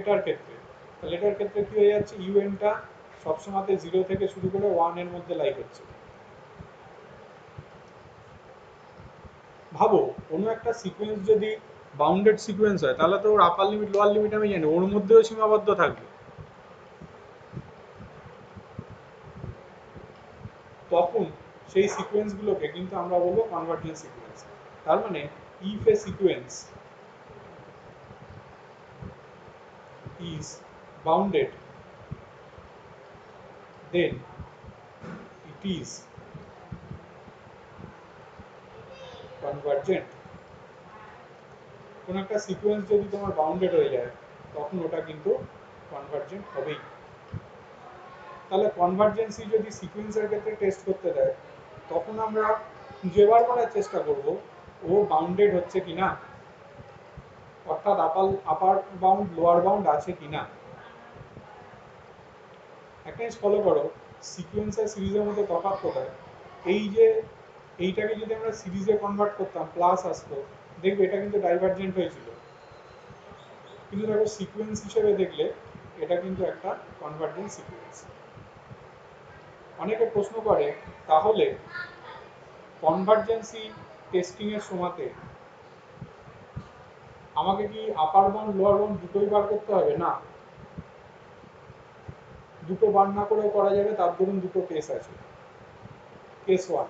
এটার ক্ষেত্রে, তাহলে এটার ক্ষেত্রে কি হয়ে যাচ্ছে? ইউএনটা সবসময় 0 থেকে শুরু করে 1 এর মধ্যে লাই হচ্ছে। ভাবো কোনো একটা সিকোয়েন্স যদি বাউন্ডেড সিকোয়েন্স হয়, তাহলে তো ওর আপার লিমিট লোয়ার লিমিট আমি জানি, ওর মধ্যেও সীমাবদ্ধ থাকবে। তখন সেই সিকোয়েন্সগুলোকে কিন্তু আমরা বলবো কনভার্জেন্ট সিকোয়েন্স। তার মানে if a sequence is bounded, then it is convergent. কোন একটা সিকোয়েন্স যদি তোমার বাউন্ডেড হয়ে যায়, তখন ওটা কিন্তু কনভার্জেন্ট হবেই। তাহলে কনভার্জেন্সি যদি সিকোয়েন্সের ক্ষেত্রে টেস্ট করতে দেয়, তখন আমরা খুঁজেবার করার চেষ্টা করব ও বাউন্ডেড হচ্ছে কিনা, অর্থাৎ আপার বাউন্ড লোয়ার বাউন্ড আছে কিনা। একটা জিনিস ফলো করো, সিকোয়েন্স আর সিরিজের মধ্যে তফাৎ কোথায়? এই যে এইটাকে যদি আমরা সিরিজে কনভার্ট করতাম, প্লাস আসতো, দেখবে এটা কিন্তু ডাইভার্জেন্ট হয়েছিল। কিন্তু দেখো সিকোয়েন্স হিসেবে দেখলে এটা কিন্তু একটা কনভার্জেন্ট সিকোয়েন্স। অনেকে প্রশ্ন করে, তাহলে কনভার্জেন্সি টেস্টিং এর সময়তে আমাকে কি আপার বাউন্ড লোয়ার বাউন্ড দুটোই বার করতে হবে? না, দুটো বার না করেও করা যাবে। তার ধরুন দুটো কেস আছে। কেস ওয়ান,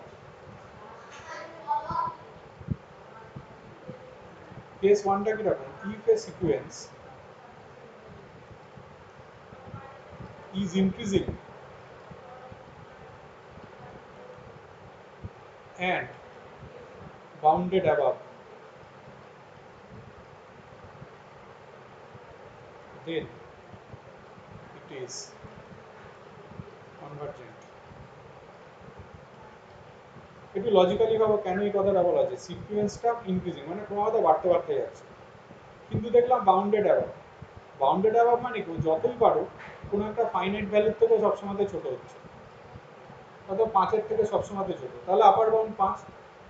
কেস ওয়ানটা কিরকম? If a sequence is increasing and bounded above, then it is convergent. একটু লজিক্যালি ভাবো কেন এই কথাটা বলা আছে। সিকোয়েন্সটা ইনক্রিজিং মানে ক্রমাগত বাড়তে বাড়তে যাচ্ছে, কিন্তু দেখলাম বাউন্ডেড অ্যাবাভ। বাউন্ডেড অ্যাবাভ মানে কি যতই পারো কোনো একটা ফাইনাইট ভ্যালুর থেকেও সবসময় ছোট হচ্ছে, অর্থাৎ 5-এর থেকে সবসময় ছোট। তাহলে আপার বাউন্ড 5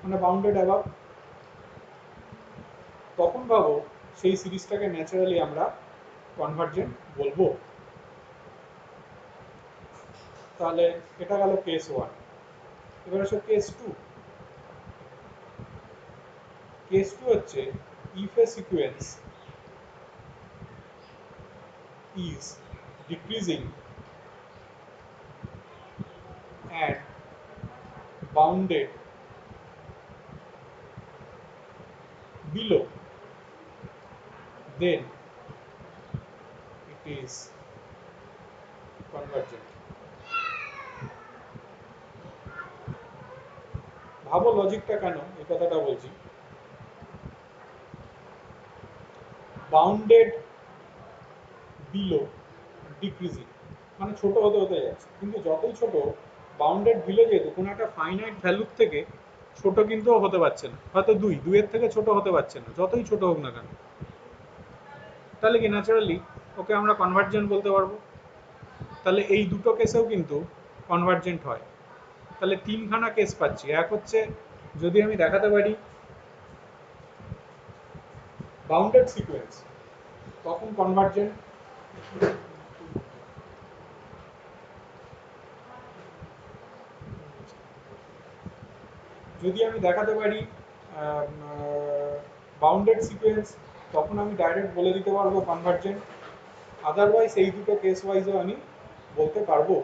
মানে বাউন্ডেড অ্যাবাভ। তখন ভাবো সেই সিরিজটাকে ন্যাচারালি আমরা কনভার্জেন্ট বলবো। তাহলে এটা গেল কেস ওয়ান। এবার আসো কেস টু। কেস টু হচ্ছে if a sequence is decreasing and bounded below, then it is convergent. ভাবো লজিকটা কেন এই কথাটা বলছি। বাউন্ডেড বিলো ডিক্রিজিং মানে ছোট হতে হতে যাচ্ছে, কিন্তু যতই ছোট বাউন্ডেড বিলো যেহেতু কোনো একটা ফাইনাইট ভ্যালুর থেকে ছোট কিন্তু হতে পারছে না, হয়তো দুইয়ের থেকে ছোট হতে পারছে না, যতই ছোট হোক না কেন। তাহলে কি ন্যাচারালি ওকে আমরা কনভার্জেন্ট বলতে পারবো। তাহলে এই দুটো কেসেও কিন্তু কনভার্জেন্ট হয়। তাহলে তিনখানা কেস পাচ্ছি। এক হচ্ছে যদি আমি দেখাতে পারি বাউন্ডেড সিকোয়েন্স, তখন কনভার্জেন্ট। যদি আমি দেখাতে পারি বাউন্ডেড সিকোয়েন্স তখন আমি ডাইরেক্ট বলে দিতে পারবো কনভার্জেন্ট, আদারওয়াইজ এই দুটো কেস ওয়াইজও আমি বলতে পারবো।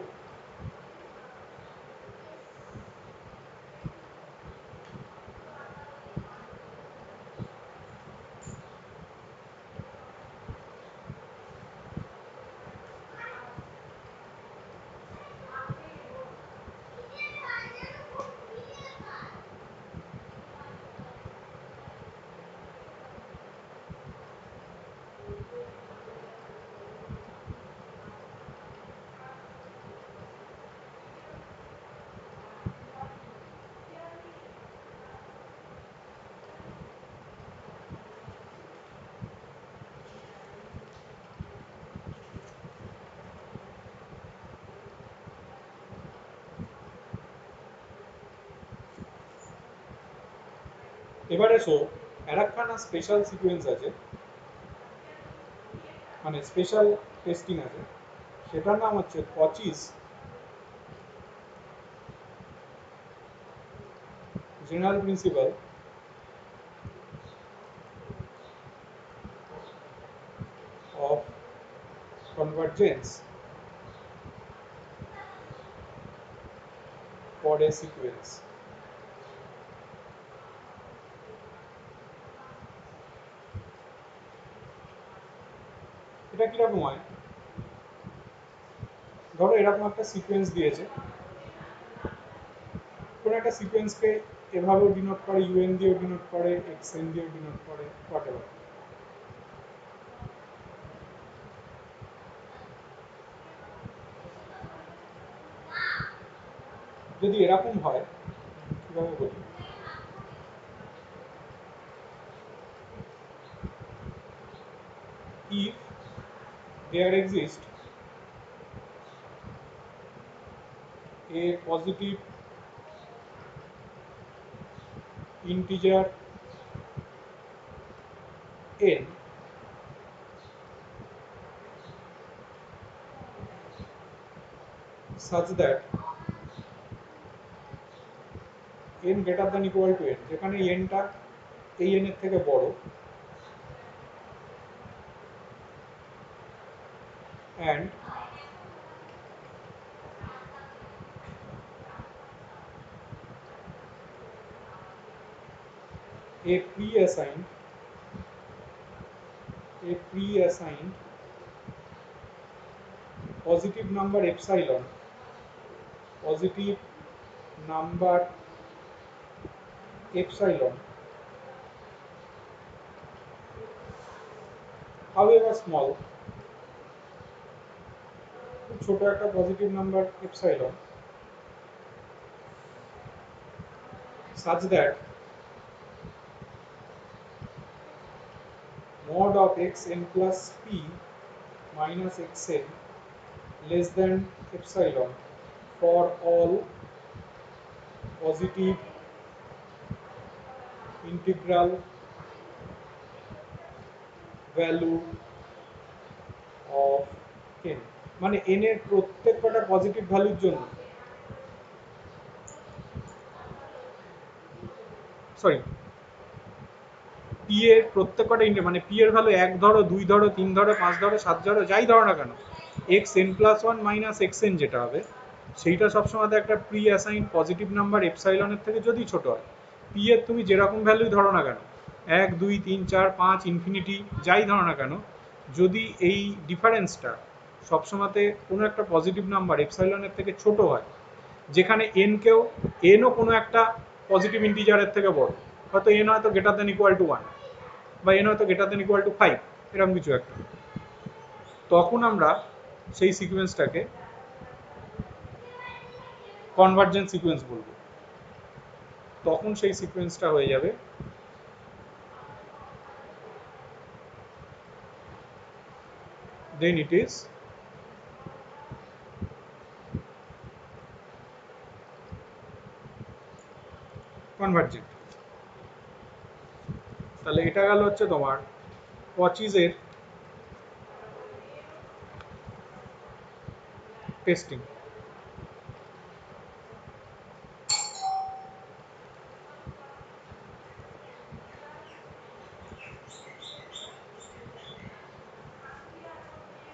এবার এসো আর একখানা স্পেশাল সিকোয়েন্স আছে, মানে স্পেশাল টেস্টিং আছে, সেটার নাম হচ্ছে Cauchy's general principle of convergence for a sequence. এটা কিরকম হয়, ধরো এরকম একটা সিকোয়েন্স দিয়েছে, কোনো একটা সিকোয়েন্সকে এভাবেও ডিনোট করে, ইউএন দিয়েও ডিনোট করে, এক্সএন দিয়েও ডিনোট করে, হোয়াটএভার। যদি এরকম হয়, কিভাবে বলি, if there exists a positive integer n such that n greater than equal to n, যেখানে n টা এই n এর থেকে বড়, and a pre-assigned positive number epsilon, positive number epsilon, however small, ছোট একটা positive number epsilon, such that mod of xn plus p minus xn less than epsilon for all positive integral value of n, মানে n এর প্রত্যেক কটা positive ভ্যালুর জন্য, sorry, p এর প্রত্যেক কটা মানে p এর ভ্যালু 1 ধরো, 2 ধরো, 3 ধরো, 5 ধরো, 7 ধরো, যাই ধরো না কেন, xn plus 1 minus xn যেটা হবে সেইটা সবসময় একটা প্রি অ্যাসাইন পজিটিভ নাম্বার এপসাইলনের থেকে যদি ছোট হয়, p এর তুমি যেরকম ভ্যালুই ধরো না কেন, 1 2 3 4 5 ইনফিনিটি যাই ধরো না কেন, যদি এই ডিফারেন্সটা সবসময়তে কোনো একটা পজিটিভ নাম্বার এপসাইলনের থেকে ছোট হয়, যেখানে এনও কোনো একটা পজিটিভ ইন্টিজারের থেকে বড়, হয়তো এন হয়তো গ্রেটার দেন ইকুয়াল টু 1 বা এন হয়তো গ্রেটার দেন ইকুয়াল টু 5, এরকম কিছু একটা, তখন আমরা সেই সিকোয়েন্সটাকে কনভার্জেন্ট সিকোয়েন্স বলবো। তখন সেই সিকোয়েন্সটা হয়ে যাবে then it is convergent। তাহলে এটা গেল হচ্ছে তোমার কচিজের টেস্টিং।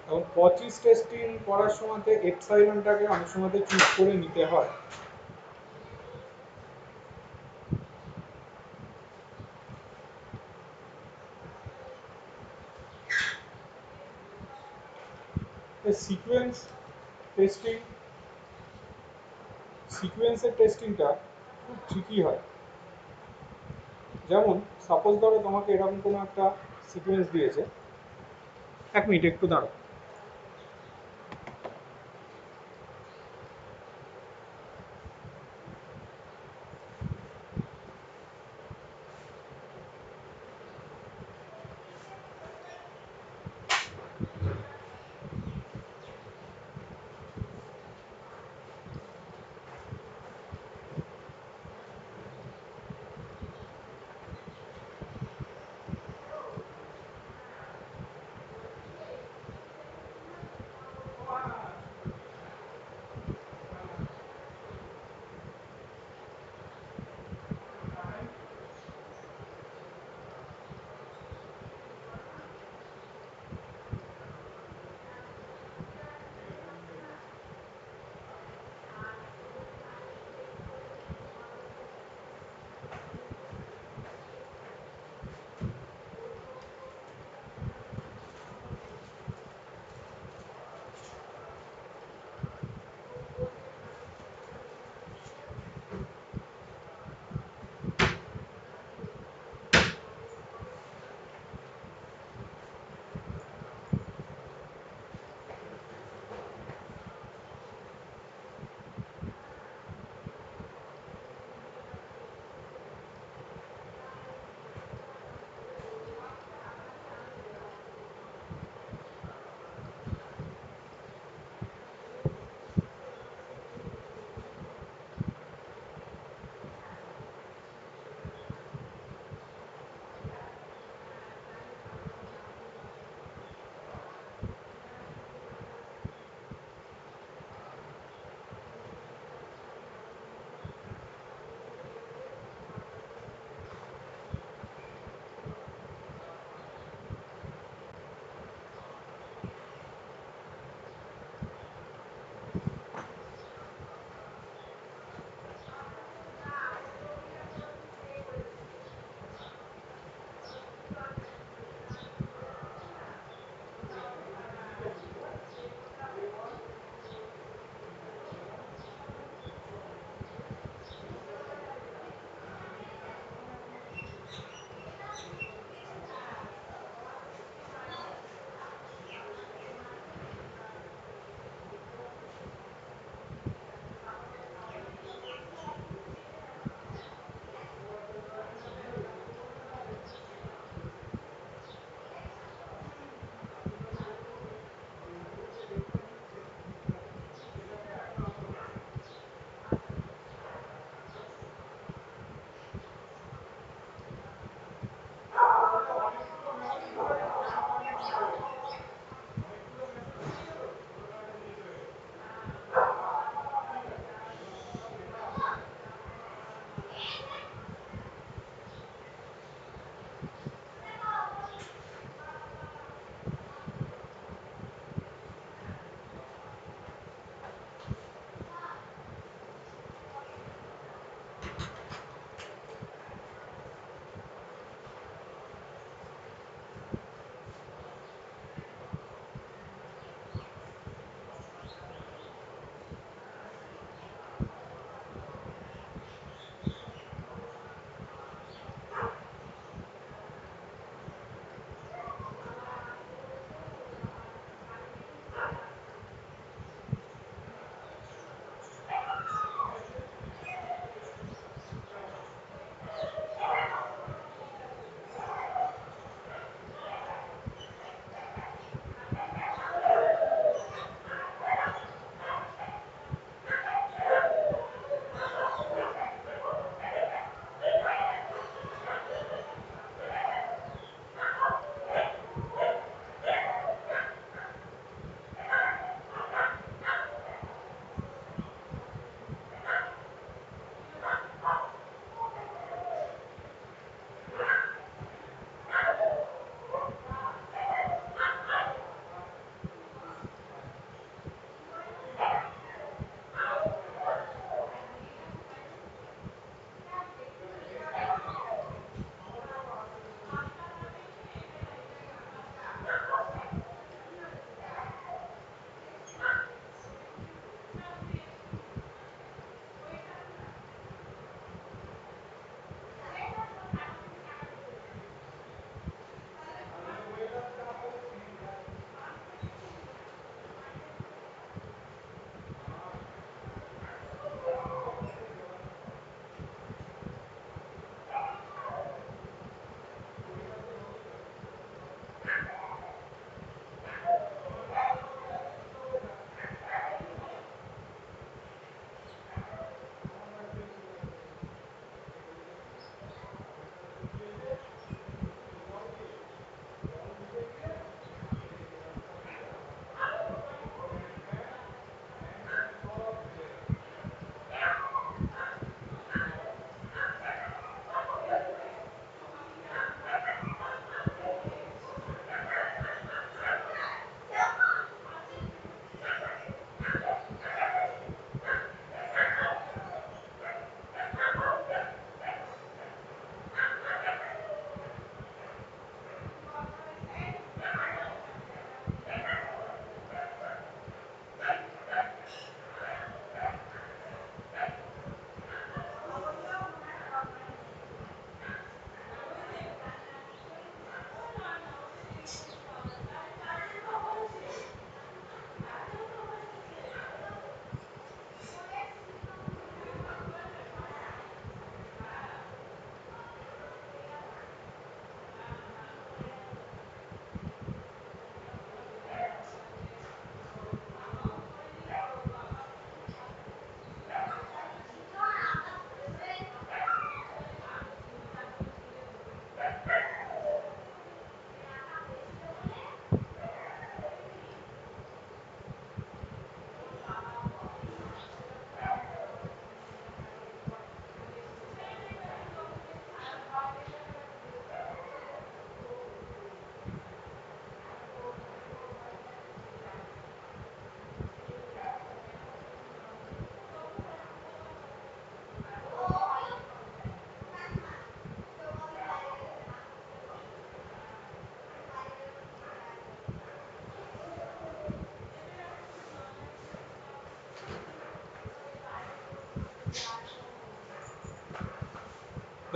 এবং পঁচিশ টেস্টিং করার সময়তে এপসাইলনটাকে অনেক সময়তে চুজ করে নিতে হয়। সিকোয়েন্স টেস্টিং, সিকোয়েন্সের টেস্টিংটা খুব ট্রিকি হয়। যেমন সাপোজ ধরো তোমাকে এরকম কোনো একটা সিকোয়েন্স দিয়েছে, এক মিনিট একটু দাঁড়াও।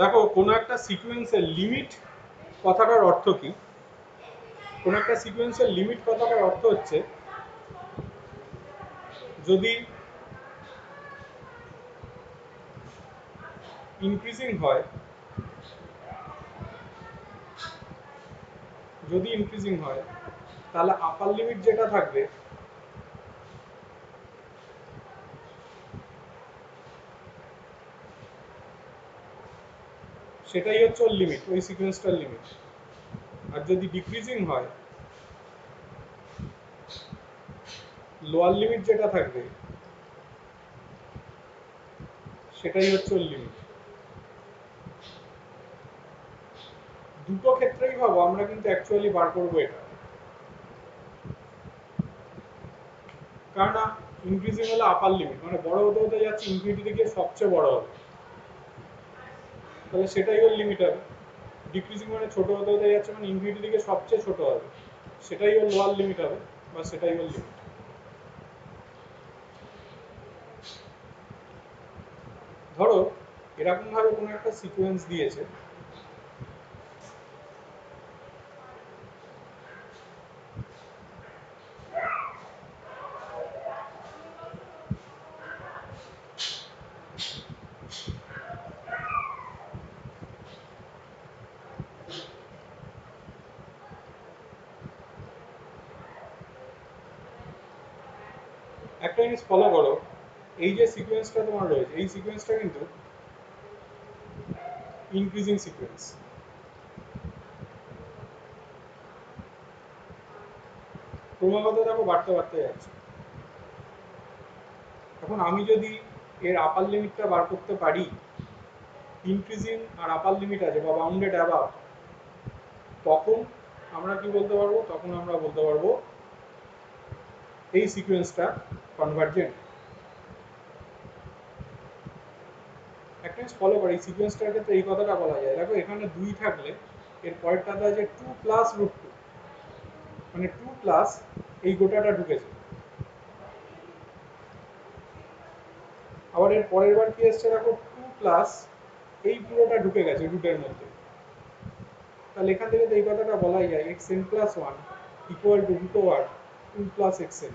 দেখো কোনো একটা সিকোয়েন্সের লিমিট কথাটার অর্থ কি? কোনো একটা সিকোয়েন্সের লিমিট কথাটার অর্থ হচ্ছে যদি ইনক্রিজিং হয়, তাহলে আপার লিমিট যেটা থাকবে সেটাই হচ্ছে ওর লিমিট, ওই সিকোয়েন্সটার লিমিট। আর যদি ডিক্রিজিং হয়, লোয়ার লিমিট যেটা থাকবে সেটাই হচ্ছে ওর লিমিট। দুটো ক্ষেত্রেই ভাবো আমরা কিন্তু অ্যাকচুয়ালি বার করবো এটা, কারণ ইনক্রিজিং হলে আপার লিমিট মানে বড় হতে হতে যাচ্ছে, ইনফিনিটিতে গিয়ে সবচেয়ে বড় হবে, তাহলে সেটাই ওর লিমিট হবে। ডিক্রিজিং মানে ছোট হতে হতে যাচ্ছে মানে ইনফিনিটি থেকে সবচেয়ে ছোট হবে, সেটাই ওর লোয়ার লিমিট হবে বা সেটাই ওর লিমিট। ধরো এরকম ভাবে কোনো একটা সিকোয়েন্স দিয়েছে, একটা জিনিস ফলো করো, এই যে সিকোয়েন্সটা তোমার রয়েছে এই সিকোয়েন্সটা কিন্তু ইনক্রিজিং সিকোয়েন্স, ক্রমাগত দেখো বাড়তে বাড়তে যাচ্ছে। এখন আমি যদি এর আপার লিমিটটা বার করতে পারি, ইনক্রিজিং আর আপার লিমিট আছে বা বাউন্ডেড অ্যাবাভ, তখন আমরা কি বলতে পারবো? তখন আমরা বলতে পারবো এই সিকোয়েন্সটা কনভার্জেন্ট। একটা জিনিস ফলো করে, এই সিকোয়েন্সটার ক্ষেত্রে এই কথাটা বলা যায়, দেখো এখানে 2 থাকলে এর পরেরটাতে আছে 2 প্লাস রুট 2, মানে 2 প্লাস এই গোটাটা ঢুকেছে। আবার এর পরের বার কি এসছে দেখো, 2 প্লাস এই পুরোটা ঢুকে গেছে রুটের মধ্যে। তাহলে এখান থেকে তো এই কথাটা বলাই যায় xn plus 1 equal to root over 2 plus xn।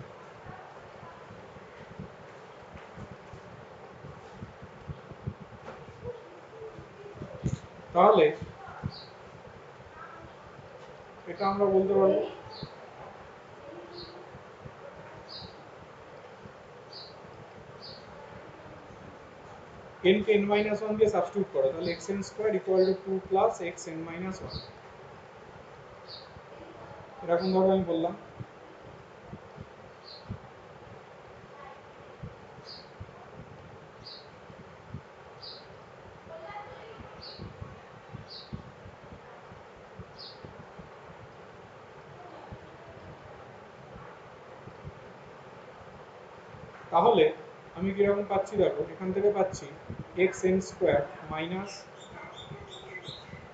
তাহলে এটা আমরা বলতে পারবো। n কে n-1 দিয়ে সাবস্টিটিউট করো, তাহলে xn square equal to 2 plus xn-1 এরকম ভাবে আমি বললাম। তাহলে আমি কিরকম পাচ্ছি দেখো, এখান থেকে পাচ্ছি xn square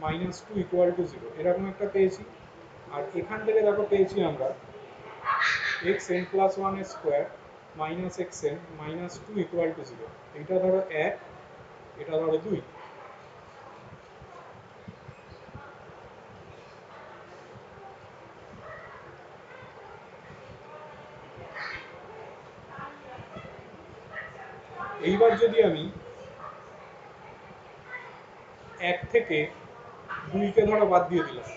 minus two equal to 0 এরকম একটা পেয়েছি। আর এখান থেকে দেখো পেয়েছি আমরা xn+1 square minus xn-2 equal to 0। এটা ধরো 1, এটা ধরো 2। এইবার যদি আমি 1 থেকে 2কে ধরো বাদ দিয়ে দিলাম,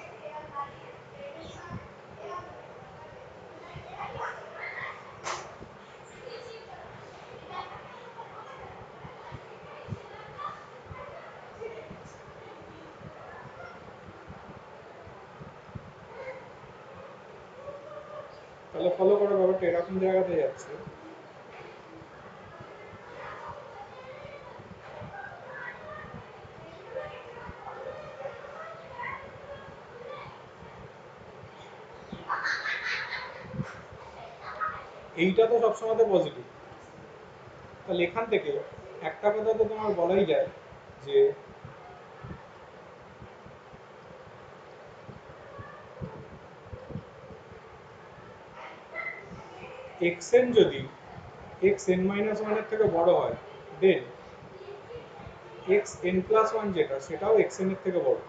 তাহলে ফলো করো, ব্যাপারটা এরকম জায়গাতে যাচ্ছে। এইটা তো সবসময় পজিটিভ, তাহলে এখান থেকে একটা কথা তো তোমার বলাই যায় যে xn যদি xn-1 এর থেকে বড় হয়, দেন xn+1 যেটা সেটাও xn এর থেকে বড়।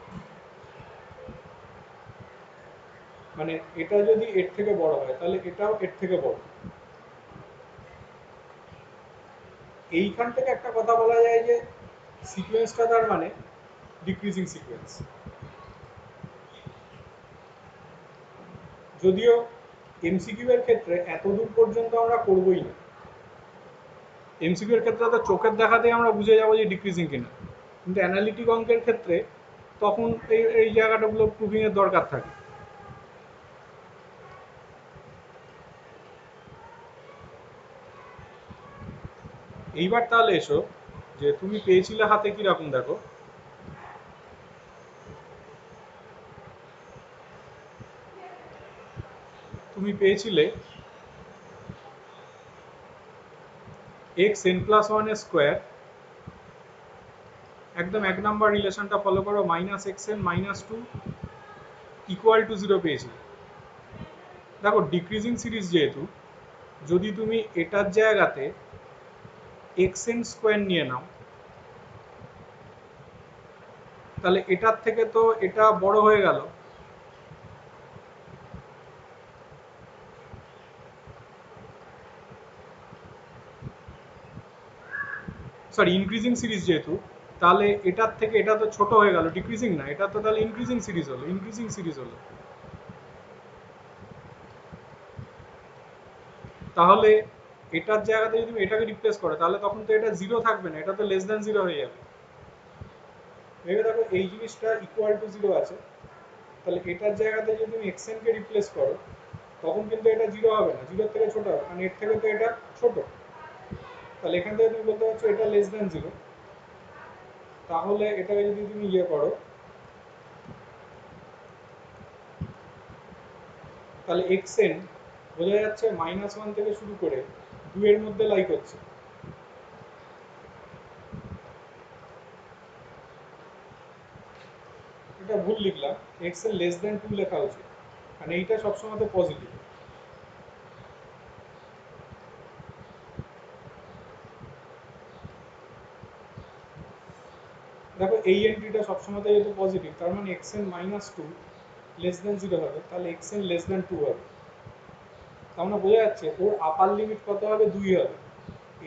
মানে এটা যদি এর থেকে বড় হয় তাহলে এটাও এর থেকে বড়। এইখান থেকে একটা কথা বলা যায় যে সিকোয়েন্সটা তার মানে ডিক্রিজিং সিকোয়েন্স। যদিও এমসিকিউ এর ক্ষেত্রে এত দূর পর্যন্ত আমরা করবোই না, এমসিকিউ এর ক্ষেত্রে তো চোখের দেখাতেই আমরা বুঝে যাবো যে ডিক্রিজিং কিনা, কিন্তু অ্যানালিটিক অঙ্কের ক্ষেত্রে তখন এই জায়গাটাগুলো প্রুভিং এর দরকার থাকে। এইবার তাহলে এসো যে তুমি পেয়েছিলে হাতে কিরকম দেখো, তুমি পেয়েছিলে xn+1 স্কোয়ার, একদম 1 নাম্বার রিলেশনটা ফলো করো, -xn-2 ইকুয়াল টু 0 পেয়েছিলে। দেখো ডিক্রিজিং সিরিজ যেহেতু, যদি তুমি এটার জায়গাতে xn স্কোয়ার নিয়ে নাও, তাহলে এটার থেকে তো এটা বড় হয়ে গেল। সরি, ইনক্রিজিং সিরিজ যেহেতু, তাহলে এটার থেকে এটা তো ছোট হয়ে গেল, ডিক্রিজিং না, এটা তো তাহলে ইনক্রিজিং সিরিজ হলো, ইনক্রিজিং সিরিজ হলো। তাহলে এটার জায়গাতে যদি তুমি এটাকে রিপ্লেস করো, তাহলে তখন তো এটা 0 থাকবে না, এটা তো লেস দ্যান 0 হয়ে যাবে। ভেবে দেখো এই জিনিসটা ইকুয়াল টু 0 আছে, তাহলে এটার জায়গাতে যদি তুমি xn কে রিপ্লেস করো, তখন কিন্তু এটা 0 হবে না, 0 থেকে ছোট হবে, কারণ এর থেকে তো এটা ছোট। তাহলে এখান থেকে তুমি বলতে পারছো এটা লেস দ্যান 0। তাহলে এটাকে যদি তুমি ইয়ে করো, তাহলে xn বোঝা যাচ্ছে -1 থেকে শুরু করে 2 এর মধ্যে লাইক হচ্ছে। এটা ভুল লিখলাম, xn লেস দ্যান 2 লেখা উচিত, কারণ এইটা সবসময় পজিটিভ। দেখো এই এন্ট্রিটা সবসময় যেহেতু পজিটিভ, তার মানে xn-2 লেস দ্যান 0 হবে, তাহলে xn লেস দ্যান 2 হবে। তার মানে বোঝা যাচ্ছে ওর আপার লিমিট কত হবে, 2 হবে।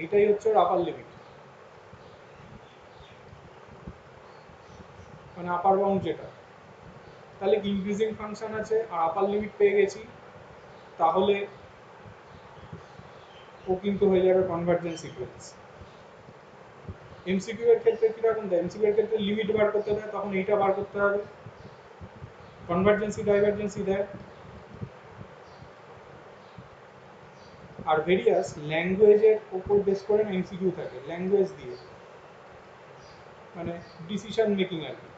এইটাই হচ্ছে ওর আপার লিমিট, মানে আপার বাউন্ড যেটা। তাহলে কি ইনক্রিজিং ফাংশন আছে আর আপার লিমিট পেয়ে গেছি, তাহলে ও কিন্তু হয়ে যাবে কনভার্জেন্ট সিকোয়েন্স। এমসিকিউ এর ক্ষেত্রে কিরকম দেয়, এমসিকিউ এর ক্ষেত্রে লিমিট বার করতে দেয়, তখন এইটা বার করতে হবে, কনভার্জেন্সি ডাইভারজেন্সি দেয়। আর ভেরিয়াস ল্যাঙ্গুয়েজের উপর বেস করে না এমসিকিউ থাকে, ল্যাঙ্গুয়েজ দিয়ে মানে ডিসিশন মেকিং আর কি।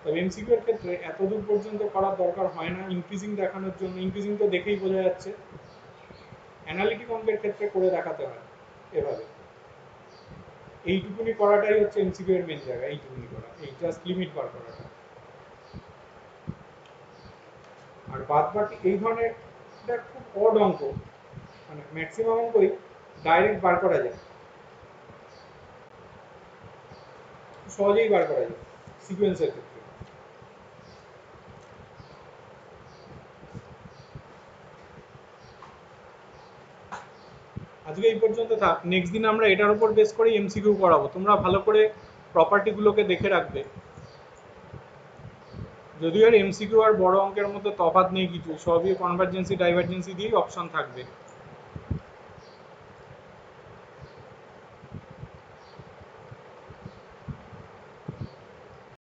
তবে এমসিকিউ এর ক্ষেত্রে এতদূর পর্যন্ত করার দরকার হয় না ইনক্রিজিং দেখানোর জন্য, ইনক্রিজিং তো দেখেই বোঝা যাচ্ছে। অ্যানালিটিক অঙ্কের ক্ষেত্রে করে দেখাতে হয় এভাবে, এইটুকুনি করাটাই হচ্ছে এমসিকিউ এর মেন জায়গা, এইটুকুনি করা, এই জাস্ট লিমিট বার করাটা। আর বাদ বাকি এই ধরনের এটা খুব অড অঙ্ক, মানে ম্যাক্সিমাম অঙ্কই ডাইরেক্ট বার করা যায়, সহজেই বার করা যায় সিকোয়েন্সের ক্ষেত্রে। আজকে এই পর্যন্ত থাক, নেক্সট দিন আমরা এটার উপর বেস করে এমসিকিউ করাবো, তোমরা ভালো করে প্রপার্টিগুলোকে দেখে রাখবে। যদিও আর এমসিকিউ আর বড় অঙ্কের মধ্যে তফাৎ নেই কিছু, সবই কনভার্জেন্সি ডাইভারজেন্সি দিয়েই অপশন থাকবে।